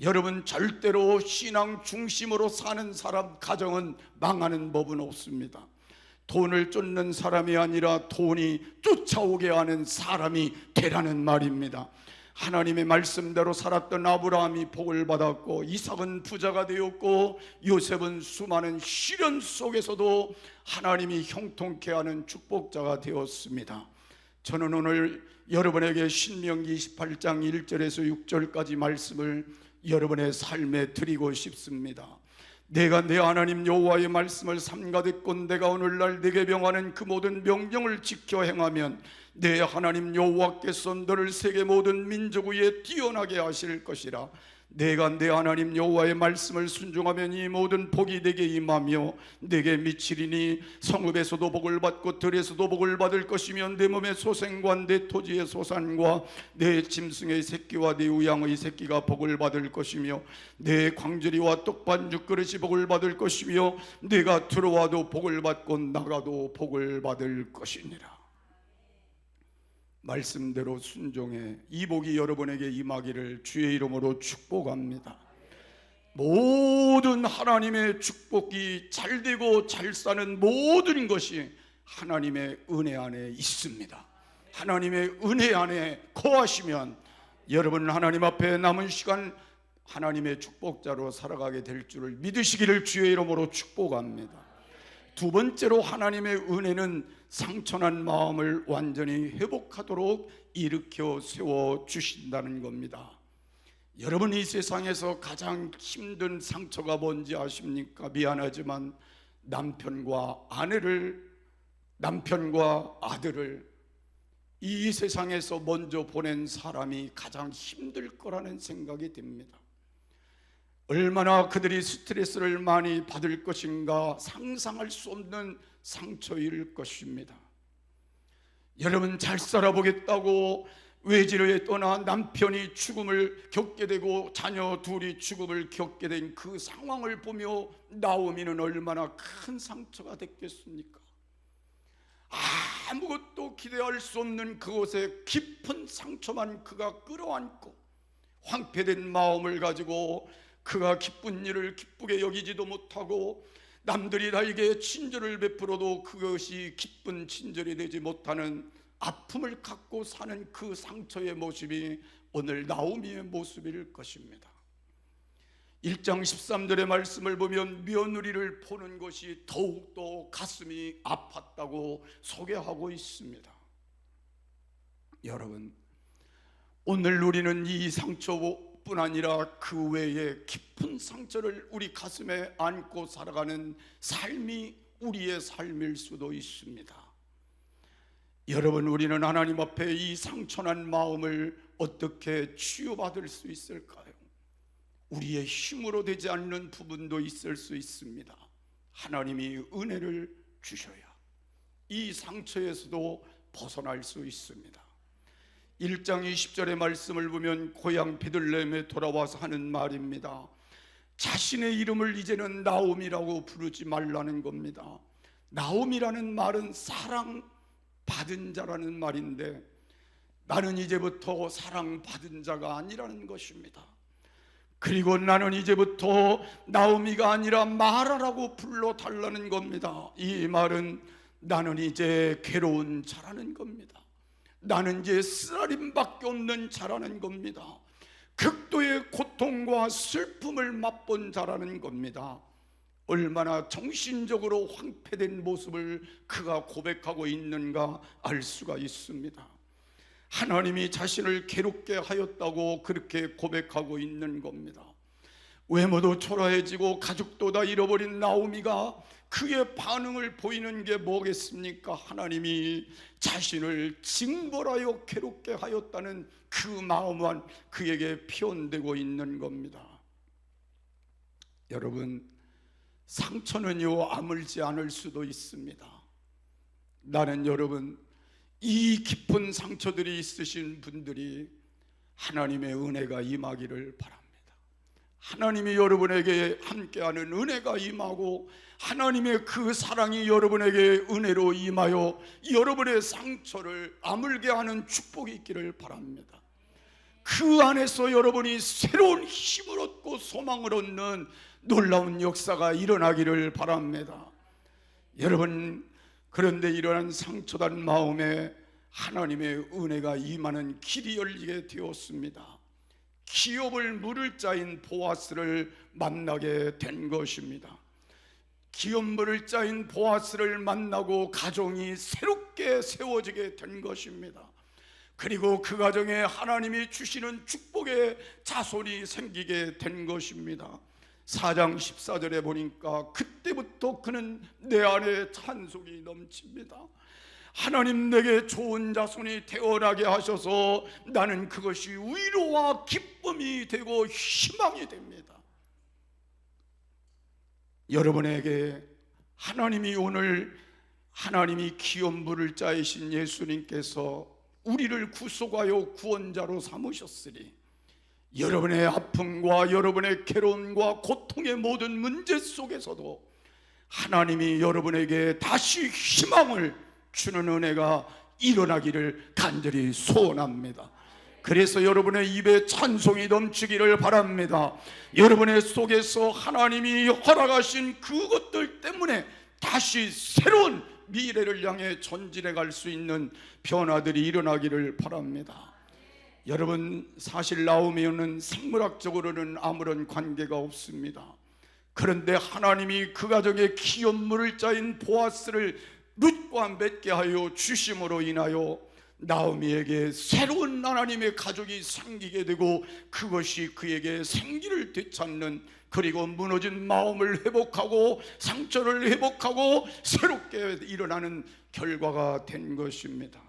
S1: 여러분, 절대로 신앙 중심으로 사는 사람 가정은 망하는 법은 없습니다. 돈을 쫓는 사람이 아니라 돈이 쫓아오게 하는 사람이 되라는 말입니다. 하나님의 말씀대로 살았던 아브라함이 복을 받았고, 이삭은 부자가 되었고, 요셉은 수많은 시련 속에서도 하나님이 형통케 하는 축복자가 되었습니다. 저는 오늘 여러분에게 신명기 28장 1절에서 6절까지 말씀을 여러분의 삶에 드리고 싶습니다. 내가 내 하나님 여호와의 말씀을 삼가듣고 내가 오늘날 내게 명하는 그 모든 명령을 지켜 행하면 내 하나님 여호와께서 너를 세계 모든 민족 위에 뛰어나게 하실 것이라. 내가 내 하나님 여호와의 말씀을 순종하면 이 모든 복이 내게 임하며 내게 미치리니 성읍에서도 복을 받고 들에서도 복을 받을 것이며 내 몸의 소생과 내 토지의 소산과 내 짐승의 새끼와 내 우양의 새끼가 복을 받을 것이며 내 광주리와 떡반죽 그릇이 복을 받을 것이며 내가 들어와도 복을 받고 나가도 복을 받을 것이니라. 말씀대로 순종해 이 복이 여러분에게 임하기를 주의 이름으로 축복합니다. 모든 하나님의 축복이 잘되고 잘 사는 모든 것이 하나님의 은혜 안에 있습니다. 하나님의 은혜 안에 거하시면 여러분 하나님 앞에 남은 시간 하나님의 축복자로 살아가게 될 줄을 믿으시기를 주의 이름으로 축복합니다. 두 번째로, 하나님의 은혜는 상처난 마음을 완전히 회복하도록 일으켜 세워 주신다는 겁니다. 여러분, 이 세상에서 가장 힘든 상처가 뭔지 아십니까? 미안하지만 남편과 아들을 이 세상에서 먼저 보낸 사람이 가장 힘들 거라는 생각이 듭니다. 얼마나 그들이 스트레스를 많이 받을 것인가 상상할 수 없는 상처일 것입니다. 여러분, 잘 살아보겠다고 외지를 떠나 남편이 죽음을 겪게 되고 자녀 둘이 죽음을 겪게 된 그 상황을 보며 나오미는 얼마나 큰 상처가 됐겠습니까? 아무것도 기대할 수 없는 그곳에 깊은 상처만 그가 끌어안고 황폐된 마음을 가지고 그가 기쁜 일을 기쁘게 여기지도 못하고 남들이 나에게 친절을 베풀어도 그것이 기쁜 친절이 되지 못하는 아픔을 갖고 사는 그 상처의 모습이 오늘 나오미의 모습일 것입니다. 1장 13절의 말씀을 보면 며느리를 보는 것이 더욱더 가슴이 아팠다고 소개하고 있습니다. 여러분, 오늘 우리는 이 상처뿐 아니라 그 외에 깊은 상처를 우리 가슴에 안고 살아가는 삶이 우리의 삶일 수도 있습니다. 여러분, 우리는 하나님 앞에 이 상처난 마음을 어떻게 치유받을 수 있을까요? 우리의 힘으로 되지 않는 부분도 있을 수 있습니다. 하나님이 은혜를 주셔야 이 상처에서도 벗어날 수 있습니다. 1장 20절의 말씀을 보면 고향 베들레헴에 돌아와서 하는 말입니다. 자신의 이름을 이제는 나옴이라고 부르지 말라는 겁니다. 나옴이라는 말은 사랑받은 자라는 말인데 나는 이제부터 사랑받은 자가 아니라는 것입니다. 그리고 나는 이제부터 나오미가 아니라 마라라고 불러달라는 겁니다. 이 말은 나는 이제 괴로운 자라는 겁니다. 나는 이제 쓰라림밖에 없는 자라는 겁니다. 극도의 고통과 슬픔을 맛본 자라는 겁니다. 얼마나 정신적으로 황폐된 모습을 그가 고백하고 있는가 알 수가 있습니다. 하나님이 자신을 괴롭게 하였다고 그렇게 고백하고 있는 겁니다. 외모도 초라해지고 가족도 다 잃어버린 나오미가 그의 반응을 보이는 게 뭐겠습니까? 하나님이 자신을 징벌하여 괴롭게 하였다는 그 마음만 그에게 표현되고 있는 겁니다. 여러분, 상처는요 아물지 않을 수도 있습니다. 나는 여러분, 이 깊은 상처들이 있으신 분들이 하나님의 은혜가 임하기를 바랍니다. 하나님이 여러분에게 함께하는 은혜가 임하고 하나님의 그 사랑이 여러분에게 은혜로 임하여 여러분의 상처를 아물게 하는 축복이 있기를 바랍니다. 그 안에서 여러분이 새로운 힘을 얻고 소망을 얻는 놀라운 역사가 일어나기를 바랍니다. 여러분, 그런데 이러한 상처단 마음에 하나님의 은혜가 임하는 길이 열리게 되었습니다. 기업을 물을 자인 보아스를 만나게 된 것입니다. 기업 물을 자인 보아스를 만나고 가정이 새롭게 세워지게 된 것입니다. 그리고 그 가정에 하나님이 주시는 축복의 자손이 생기게 된 것입니다. 4장 14절에 보니까 그때부터 그는 내 안에 찬송이 넘칩니다. 하나님 내게 좋은 자손이 태어나게 하셔서 나는 그것이 위로와 기쁨이 되고 희망이 됩니다. 여러분에게 하나님이 오늘 하나님이 기업 물을 자이신 예수님께서 우리를 구속하여 구원자로 삼으셨으니 여러분의 아픔과 여러분의 괴로움과 고통의 모든 문제 속에서도 하나님이 여러분에게 다시 희망을 주는 은혜가 일어나기를 간절히 소원합니다. 그래서 여러분의 입에 찬송이 넘치기를 바랍니다. 여러분의 속에서 하나님이 허락하신 그것들 때문에 다시 새로운 미래를 향해 전진해 갈 수 있는 변화들이 일어나기를 바랍니다. 여러분, 사실 나오미는 생물학적으로는 아무런 관계가 없습니다. 그런데 하나님이 그 가정에 기업 물을 자인 보아스를 룻과 맺게 하여 주심으로 인하여 나오미에게 새로운 하나님의 가족이 생기게 되고 그것이 그에게 생기를 되찾는, 그리고 무너진 마음을 회복하고 상처를 회복하고 새롭게 일어나는 결과가 된 것입니다.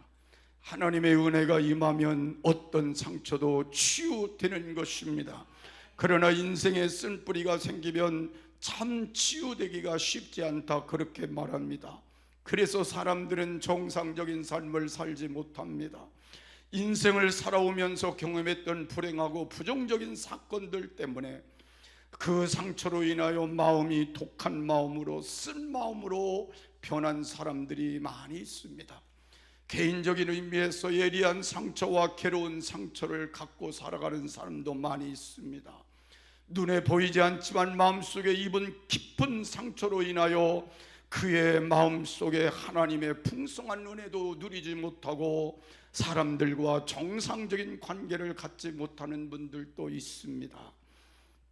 S1: 하나님의 은혜가 임하면 어떤 상처도 치유되는 것입니다. 그러나 인생에 쓴뿌리가 생기면 참 치유되기가 쉽지 않다, 그렇게 말합니다. 그래서 사람들은 정상적인 삶을 살지 못합니다. 인생을 살아오면서 경험했던 불행하고 부정적인 사건들 때문에 그 상처로 인하여 마음이 독한 마음으로, 쓴 마음으로 변한 사람들이 많이 있습니다. 개인적인 의미에서 예리한 상처와 괴로운 상처를 갖고 살아가는 사람도 많이 있습니다. 눈에 보이지 않지만 마음속에 입은 깊은 상처로 인하여 그의 마음속에 하나님의 풍성한 은혜도 누리지 못하고 사람들과 정상적인 관계를 갖지 못하는 분들도 있습니다.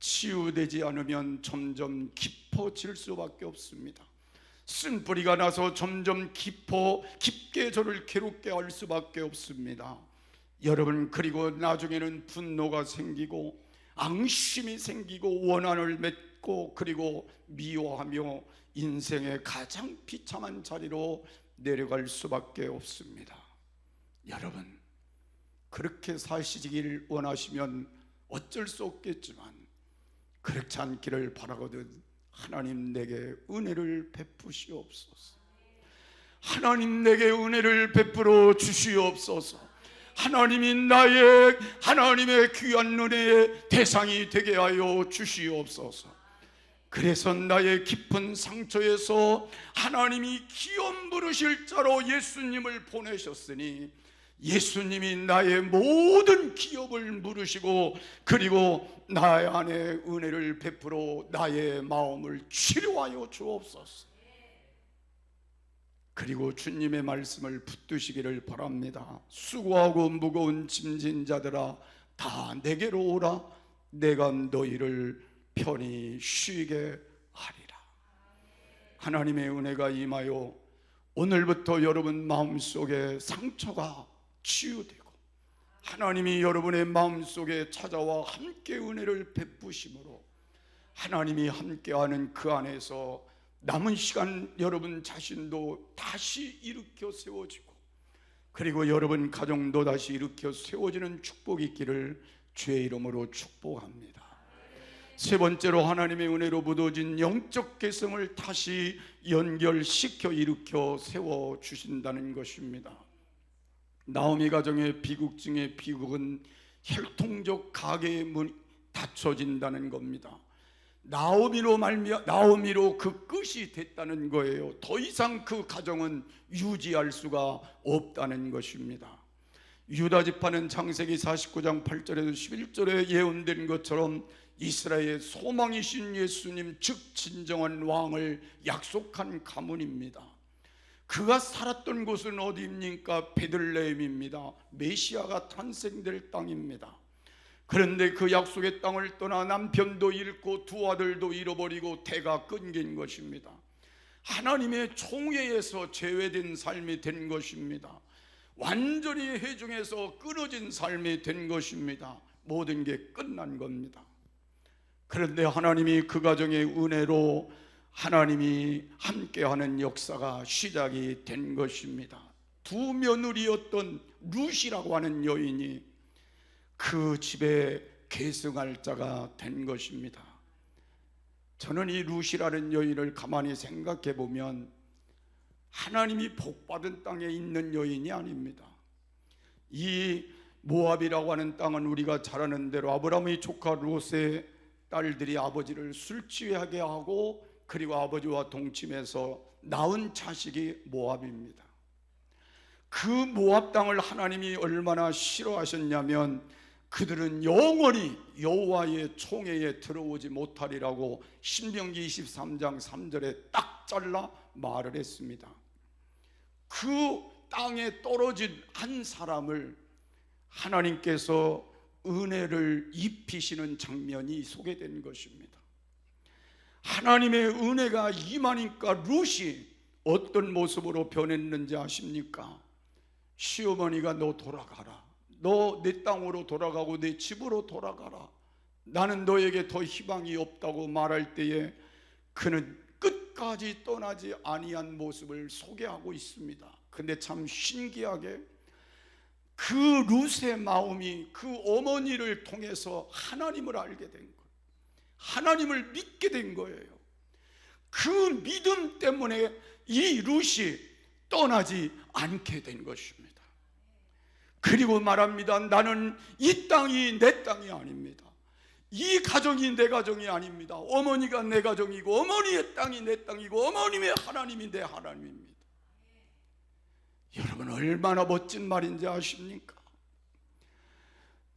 S1: 치유되지 않으면 점점 깊어질 수밖에 없습니다. 쓴뿌리가 나서 점점 깊게 저를 괴롭게 할 수밖에 없습니다. 여러분, 그리고 나중에는 분노가 생기고 앙심이 생기고 원한을 맺고 그리고 미워하며 인생의 가장 비참한 자리로 내려갈 수밖에 없습니다. 여러분, 그렇게 사시기를 원하시면 어쩔 수 없겠지만 그렇지 않기를 바라거든 하나님 내게 은혜를 베푸시옵소서. 하나님 내게 은혜를 베풀어 주시옵소서. 하나님이 나의 하나님의 귀한 은혜의 대상이 되게 하여 주시옵소서. 그래서 나의 깊은 상처에서 하나님이 기업 부르실 자로 예수님을 보내셨으니 예수님이 나의 모든 기업을 물으시고 그리고 나의 안에 은혜를 베풀어 나의 마음을 치료하여 주옵소서. 그리고 주님의 말씀을 붙드시기를 바랍니다. 수고하고 무거운 짐진 자들아 다 내게로 오라. 내가 너희를 편히 쉬게 하리라. 하나님의 은혜가 임하여 오늘부터 여러분 마음속에 상처가 치유되고 하나님이 여러분의 마음속에 찾아와 함께 은혜를 베푸심으로 하나님이 함께하는 그 안에서 남은 시간 여러분 자신도 다시 일으켜 세워지고, 그리고 여러분 가정도 다시 일으켜 세워지는 축복이 있기를 주의 이름으로 축복합니다. 세 번째로, 하나님의 은혜로 묻어진 영적 개성을 다시 연결시켜 일으켜 세워주신다는 것입니다. 나오미 가정의 비극 중에 비극은 혈통적 가계의 문이 닫혀진다는 겁니다. 나오미로 그 끝이 됐다는 거예요. 더 이상 그 가정은 유지할 수가 없다는 것입니다. 유다 지파는 창세기 49장 8절에서 11절에 예언된 것처럼 이스라엘의 소망이신 예수님, 즉 진정한 왕을 약속한 가문입니다. 그가 살았던 곳은 어디입니까? 베들레헴입니다. 메시아가 탄생될 땅입니다. 그런데 그 약속의 땅을 떠나 남편도 잃고 두 아들도 잃어버리고 대가 끊긴 것입니다. 하나님의 총회에서 제외된 삶이 된 것입니다. 완전히 회중에서 끊어진 삶이 된 것입니다. 모든 게 끝난 겁니다. 그런데 하나님이 그 가정의 은혜로 하나님이 함께하는 역사가 시작이 된 것입니다. 두 며느리였던 룻이라고 하는 여인이 그 집에 계승할 자가 된 것입니다. 저는 이 룻이라는 여인을 가만히 생각해 보면 하나님이 복받은 땅에 있는 여인이 아닙니다. 이 모압이라고 하는 땅은 우리가 잘 아는 대로 아브라함의 조카 롯의 딸들이 아버지를 술 취하게 하고, 그리고 아버지와 동침해서 낳은 자식이 모압입니다. 그 모압 땅을 하나님이 얼마나 싫어하셨냐면, 그들은 영원히 여호와의 총회에 들어오지 못하리라고 신명기 23장 3절에 딱 잘라 말을 했습니다. 그 땅에 떨어진 한 사람을 하나님께서 은혜를 입히시는 장면이 소개된 것입니다. 하나님의 은혜가 임하니까 룻이 어떤 모습으로 변했는지 아십니까? 시어머니가 너 돌아가라, 너 내 땅으로 돌아가고 내 집으로 돌아가라, 나는 너에게 더 희망이 없다고 말할 때에 그는 끝까지 떠나지 아니한 모습을 소개하고 있습니다. 근데 참 신기하게 그 룻의 마음이 그 어머니를 통해서 하나님을 알게 된 거예요. 하나님을 믿게 된 거예요. 그 믿음 때문에 이 룻이 떠나지 않게 된 것입니다. 그리고 말합니다. 나는 이 땅이 내 땅이 아닙니다. 이 가정이 내 가정이 아닙니다. 어머니가 내 가정이고 어머니의 땅이 내 땅이고 어머님의 하나님이 내 하나님입니다. 여러분, 얼마나 멋진 말인지 아십니까?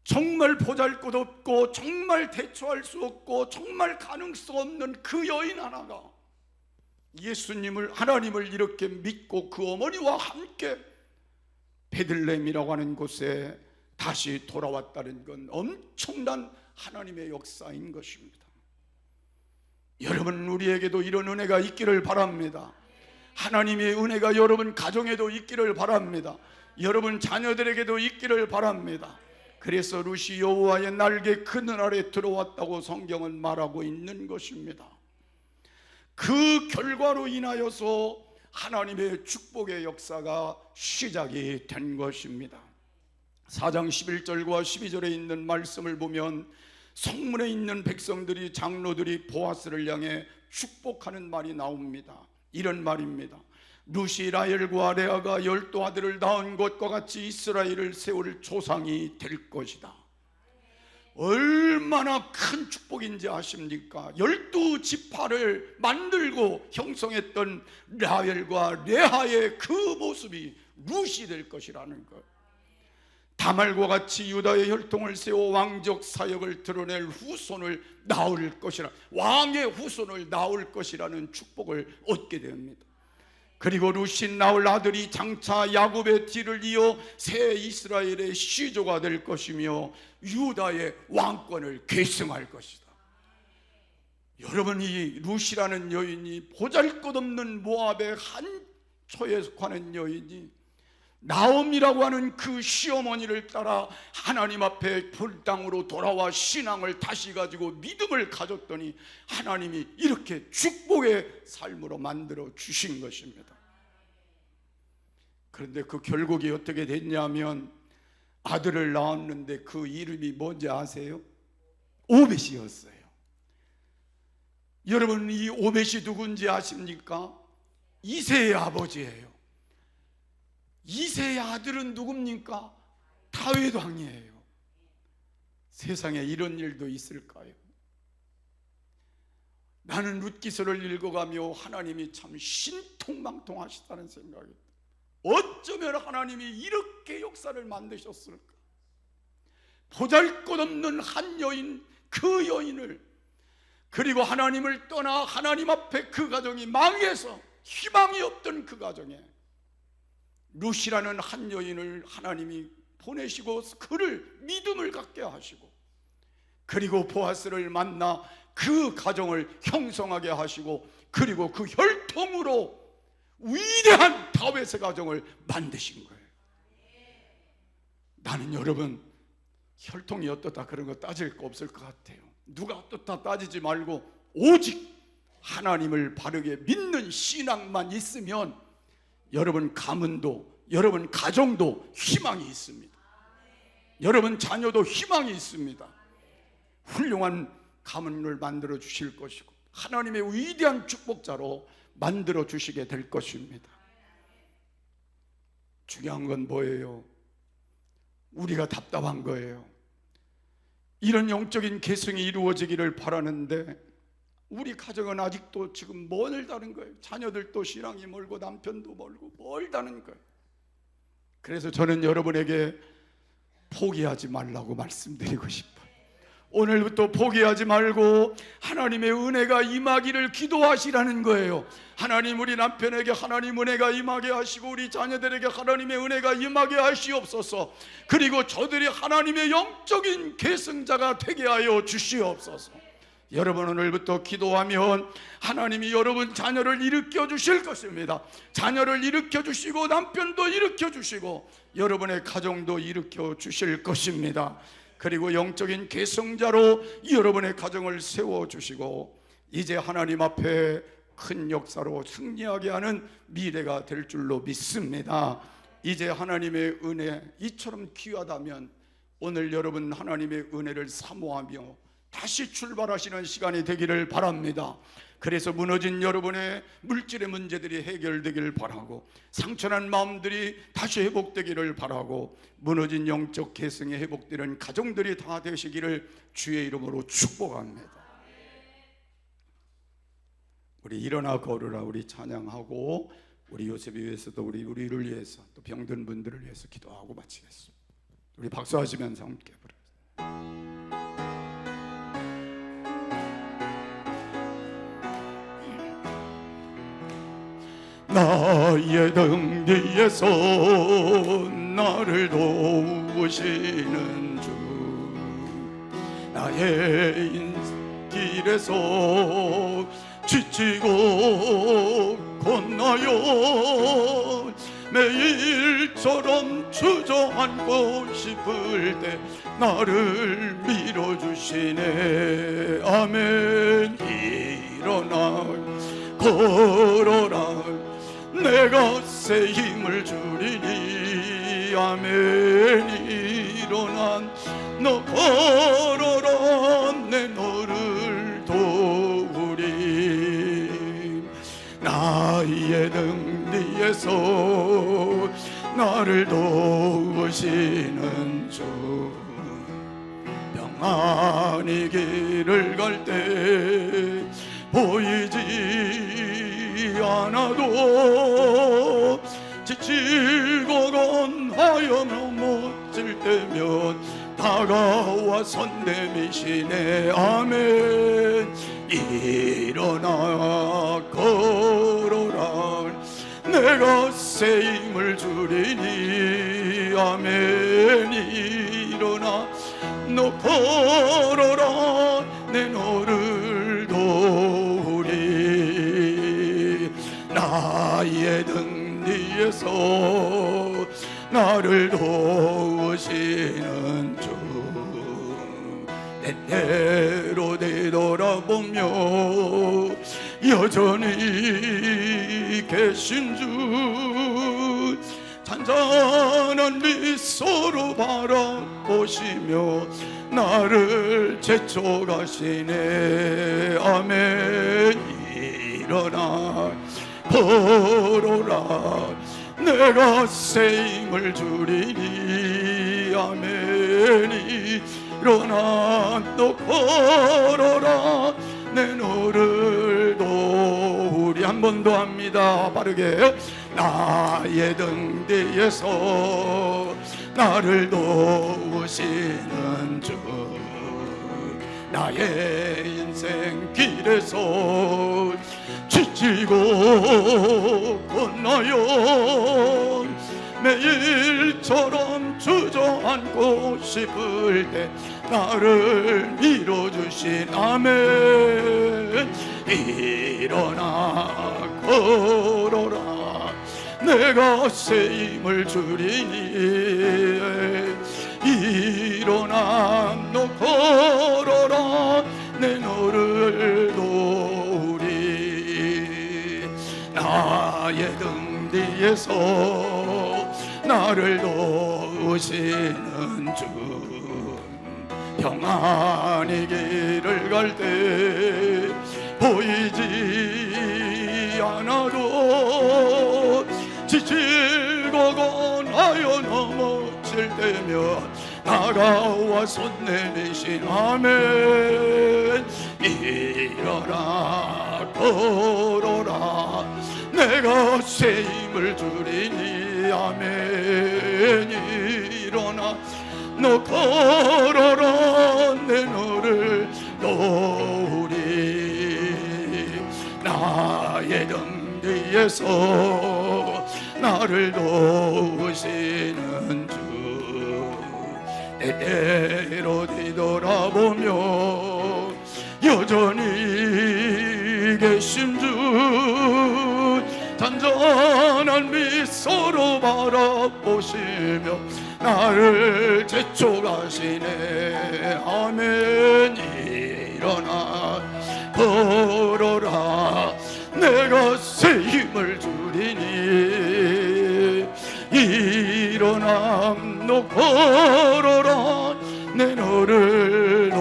S1: 정말 보잘것없고 정말 대처할 수 없고 정말 가능성 없는 그 여인 하나가 예수님을, 하나님을 이렇게 믿고 그 어머니와 함께 베들레헴이라고 하는 곳에 다시 돌아왔다는 건 엄청난 하나님의 역사인 것입니다. 여러분, 우리에게도 이런 은혜가 있기를 바랍니다. 하나님의 은혜가 여러분 가정에도 있기를 바랍니다. 여러분 자녀들에게도 있기를 바랍니다. 그래서 룻이 여호와의 날개 그늘 아래 들어왔다고 성경은 말하고 있는 것입니다. 그 결과로 인하여서 하나님의 축복의 역사가 시작이 된 것입니다. 4장 11절과 12절에 있는 말씀을 보면 성문에 있는 백성들이, 장로들이 보아스를 향해 축복하는 말이 나옵니다. 이런 말입니다. 룻이 라헬과 레아가 12 아들을 낳은 것과 같이 이스라엘을 세울 조상이 될 것이다. 얼마나 큰 축복인지 아십니까? 12지파를 만들고 형성했던 라헬과 레아의 그 모습이 룻이 될 것이라는 것. 다말과 같이 유다의 혈통을 세워 왕적 사역을 드러낼 후손을 낳을 것이라, 왕의 후손을 낳을 것이라는 축복을 얻게 됩니다. 그리고 룻이 낳을 아들이 장차 야곱의 뒤를 이어 새 이스라엘의 시조가 될 것이며 유다의 왕권을 계승할 것이다. 여러분, 이 룻이라는 여인이 보잘것없는 모압의 한 초에 속하는 여인이 나옴이라고 하는 그 시어머니를 따라 하나님 앞에 본 땅으로 돌아와 신앙을 다시 가지고 믿음을 가졌더니 하나님이 이렇게 축복의 삶으로 만들어 주신 것입니다. 그런데 그 결국이 어떻게 됐냐면 아들을 낳았는데 그 이름이 뭔지 아세요? 오벳이었어요. 여러분, 이 오벳이 누군지 아십니까? 이새의 아버지예요. 이새의 아들은 누굽니까? 다윗 왕이에요. 세상에 이런 일도 있을까요? 나는 룻기서를 읽어가며 하나님이 참 신통망통하시다는 생각이 들어요. 어쩌면 하나님이 이렇게 역사를 만드셨을까? 보잘것없는 한 여인, 그 여인을, 그리고 하나님을 떠나 하나님 앞에 그 가정이 망해서 희망이 없던 그 가정에 룻이라는 한 여인을 하나님이 보내시고 그를 믿음을 갖게 하시고, 그리고 보아스를 만나 그 가정을 형성하게 하시고, 그리고 그 혈통으로 위대한 다윗의 가정을 만드신 거예요. 나는 여러분, 혈통이 어떻다 그런 거 따질 거 없을 것 같아요. 누가 어떻다 따지지 말고 오직 하나님을 바르게 믿는 신앙만 있으면 여러분 가문도, 여러분 가정도 희망이 있습니다. 여러분 자녀도 희망이 있습니다. 훌륭한 가문을 만들어 주실 것이고 하나님의 위대한 축복자로 만들어 주시게 될 것입니다. 중요한 건 뭐예요? 우리가 답답한 거예요. 이런 영적인 계승이 이루어지기를 바라는데 우리 가정은 아직도 지금 멀다는 거예요. 자녀들도 신앙이 멀고 남편도 멀고 멀다는 거예요. 그래서 저는 여러분에게 포기하지 말라고 말씀드리고 싶어요. 오늘부터 포기하지 말고 하나님의 은혜가 임하기를 기도하시라는 거예요. 하나님, 우리 남편에게 하나님 은혜가 임하게 하시고 우리 자녀들에게 하나님의 은혜가 임하게 하시옵소서. 그리고 저들이 하나님의 영적인 계승자가 되게 하여 주시옵소서. 여러분, 오늘부터 기도하면 하나님이 여러분 자녀를 일으켜 주실 것입니다. 자녀를 일으켜 주시고 남편도 일으켜 주시고 여러분의 가정도 일으켜 주실 것입니다. 그리고 영적인 계승자로 여러분의 가정을 세워주시고 이제 하나님 앞에 큰 역사로 승리하게 하는 미래가 될 줄로 믿습니다. 이제 하나님의 은혜 이처럼 귀하다면 오늘 여러분 하나님의 은혜를 사모하며 다시 출발하시는 시간이 되기를 바랍니다. 그래서 무너진 여러분의 물질의 문제들이 해결되기를 바라고 상처난 마음들이 다시 회복되기를 바라고 무너진 영적 계승이 회복되는 가정들이 다 되시기를 주의 이름으로 축복합니다. 우리 일어나 걸으라 우리 찬양하고 우리 요셉을 위해서도 우리를 위해서 또 병든 분들을 위해서 기도하고 마치겠습니다. 우리 박수하시면서 함께 부르겠습니다. 나의 등 뒤에서 나를 도우시는 주, 나의 길에서 지치고 건너요 매일처럼 주저앉고 싶을 때 나를 밀어주시네. 아멘. 일어나 걸어라 내가 새 힘을 주리니. 아멘. 일어나 너 걸어라 내 너를 도우리. 나의 등 뒤에서 나를 도우시는 주, 평안히 길을 갈 때 보이지 않아도 지치고 건하여 넘어질 때면 다가와서 내미시네. 아멘. 일어나 걸어라 내가 새 힘을 주리니. 아멘. 일어나 너 걸어라 내 너를 도우리. 나의 등 등 뒤에서 나를 도우시는 주, 때때로 되돌아보며 여전히 계신 주, 잔잔한 미소로 바라보시며 나를 제쳐가시네. 아멘. 일어나 걸어라, 내가 새 힘을 주리니. 아멘. 일어나 또 걸어라, 내 너를 도우리. 한 번 더 합니다. 빠르게. 나의 등 뒤에서 나를 도우시는 주, 나의 인생 길에서 지치고 건너요 매일처럼 주저앉고 싶을 때 나를 밀어주신 아멘. 일어나 걸어라, 내가 새 힘을 주리니. 일어나 너 걸어라, 내 너를 도우리. 나의 등 뒤에서 나를 도우시는 주, 평안히 길을 갈 때 보이지 않아도 지치고 건하여 넘어질 때면 다가와 손 내미신 아멘. 일어나 걸어라, 내가 새 힘을 주리니. 아멘. 일어나 너 걸어라, 내 너를 도우리. 나의 등 뒤에서 나를 도우시는 주, 때때로 뒤돌아보며 여전히 계신 주, 잔잔한 미소로 바라보시며 나를 제쳐가시네. 아멘. 일어나 걸어라, 내가 새 힘을 주리니. 일어나 너 걸어라, 내 너를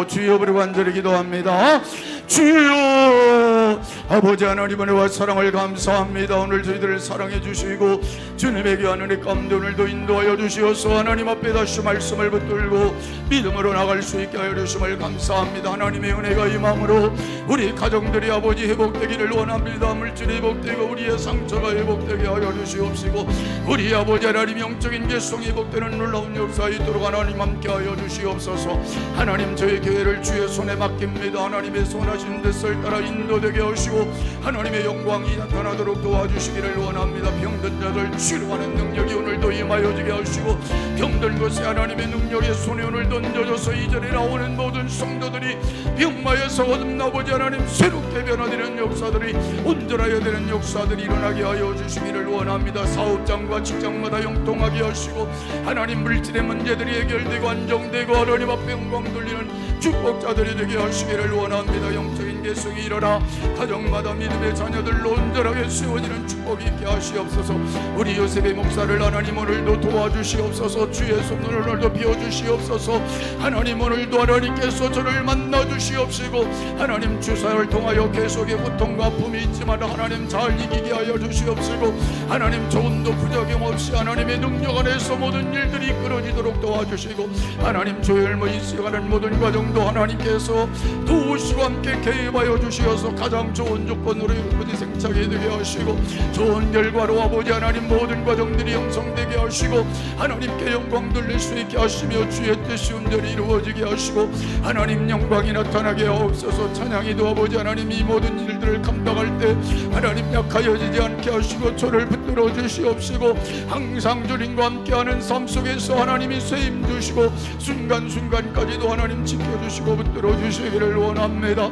S1: 주여 부르고 간절히 기도합니다. 주여, 아버지 하나님 은혜와 사랑을 감사합니다. 오늘 저희들을 사랑해 주시고 주님에게 하는 가운데 오늘도 인도하여 주시어서 하나님 앞에 다시 말씀을 붙들고 믿음으로 나갈 수 있게 하여 주심을 감사합니다. 하나님의 은혜가 임함으로 우리 가정들이 아버지 회복되기를 원합니다. 물질이 회복되고 우리의 상처가 회복되게 하여 주시옵시고 우리 아버지 하나님 영적인 개성이 회복되는 놀라운 역사 있도록 하나님 함께 하여 주시옵소서. 하나님 저희 교회를 주의 손에 맡깁니다. 하나님의 선하신 뜻을 따라 인도되게 하시고 하나님의 영광이 나타나도록 도와주시기를 원합니다. 병든 자들 치료하는 능력이 오늘도 임하여지게 하시고 병든 곳에 하나님의 능력의 손에 오늘도 얹어져서 이전에 나오는 모든 성도들이 병마에서 거듭나 아버지 하나님 새롭게 변화되는 역사들이 온전하여 되는 역사들이 일어나게 하여 주시기를 원합니다. 사업장과 직장마다 영통하게 하시고 하나님 물질의 문제들이 해결되고 안정되고 하나님 앞에 영광 돌리는 축복자들이 되게 하시기를 원합니다. 영적인 개성이 일어나 가정마다 믿음의 자녀들로 온전하게 세워지는 축복이 있게 하시옵소서. 우리 요셉의 목사를 하나님 오늘도 도와주시옵소서. 주의 손을 오늘도 비워주시옵소서. 하나님 오늘도 하나님께서 저를 만나주시옵시고 하나님 주사를 통하여 계속의 고통과 아픔이 있지만 하나님 잘 이기게 하여 주시옵시고 하나님 조금도 부작용 없이 하나님의 능력 안에서 모든 일들이 이끌어지도록 도와주시고 하나님 조율 있어가는 모든 과정도 하나님께서 도우시고 함께 개입하여 주시어서 가장 좋은 조건으로 부디 생차게 되게 하시고 좋은 결과로 아버지 하나님 모든 과정들이 형성되게 하시고 하나님께 영광 돌릴 수 있게 하시며 주의 뜻이 온전히 이루어지게 하시고 하나님 영광이 나타나게 하옵소서. 찬양이도 아버지 하나님 이 모든 일들을 감당할 때 하나님 약하여지지 않게 하시고 저를 붙들어 주시옵시고 항상 주님과 함께하는 삶 속에서 하나님이 쇠임 주시고 순간순간까지도 하나님 지켜주시고 붙들어 주시기를 원합니다.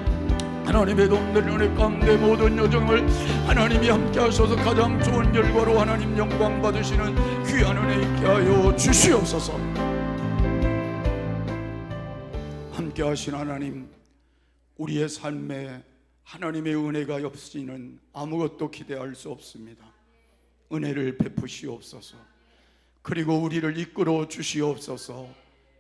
S1: 하나님의 돕는 은혜 가운데 모든 여정을 하나님이 함께 하셔서 가장 좋은 결과로 하나님 영광 받으시는 귀한 은혜 있게 하여 주시옵소서. 함께 하신 하나님, 우리의 삶에 하나님의 은혜가 없이는 아무것도 기대할 수 없습니다. 은혜를 베푸시옵소서. 그리고 우리를 이끌어 주시옵소서.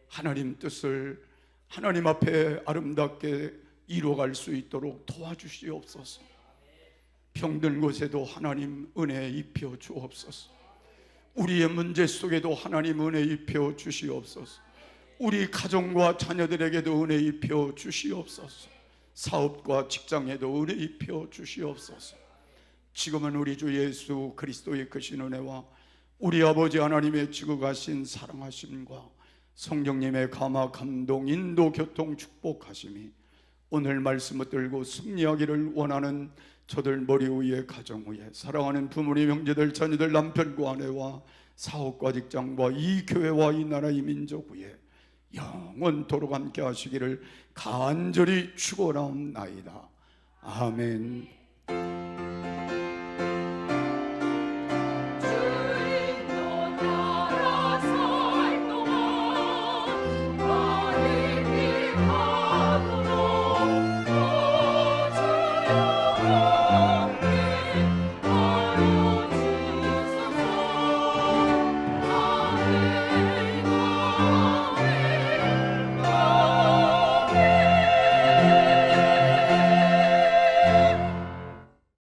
S1: 하나님 뜻을 하나님 앞에 아름답게 이루어갈 수 있도록 도와주시옵소서. 병든 곳에도 하나님 은혜 입혀 주옵소서. 우리의 문제 속에도 하나님 은혜 입혀 주시옵소서. 우리 가정과 자녀들에게도 은혜 입혀 주시옵소서. 사업과 직장에도 은혜 입혀 주시옵소서. 지금은 우리 주 예수 그리스도의 크신 은혜와 우리 아버지 하나님의 지극하신 사랑하심과 성령님의 감화 감동 인도 교통 축복하심이 오늘 말씀 붙들고 승리하기를 원하는 저들 머리 위에 가정 위에 사랑하는 부모님 형제들 자녀들 남편과 아내와 사업과 직장과 이 교회와 이 나라 이 민족 위에 영원토록 함께 하시기를 간절히 축원하옵나이다. 아멘.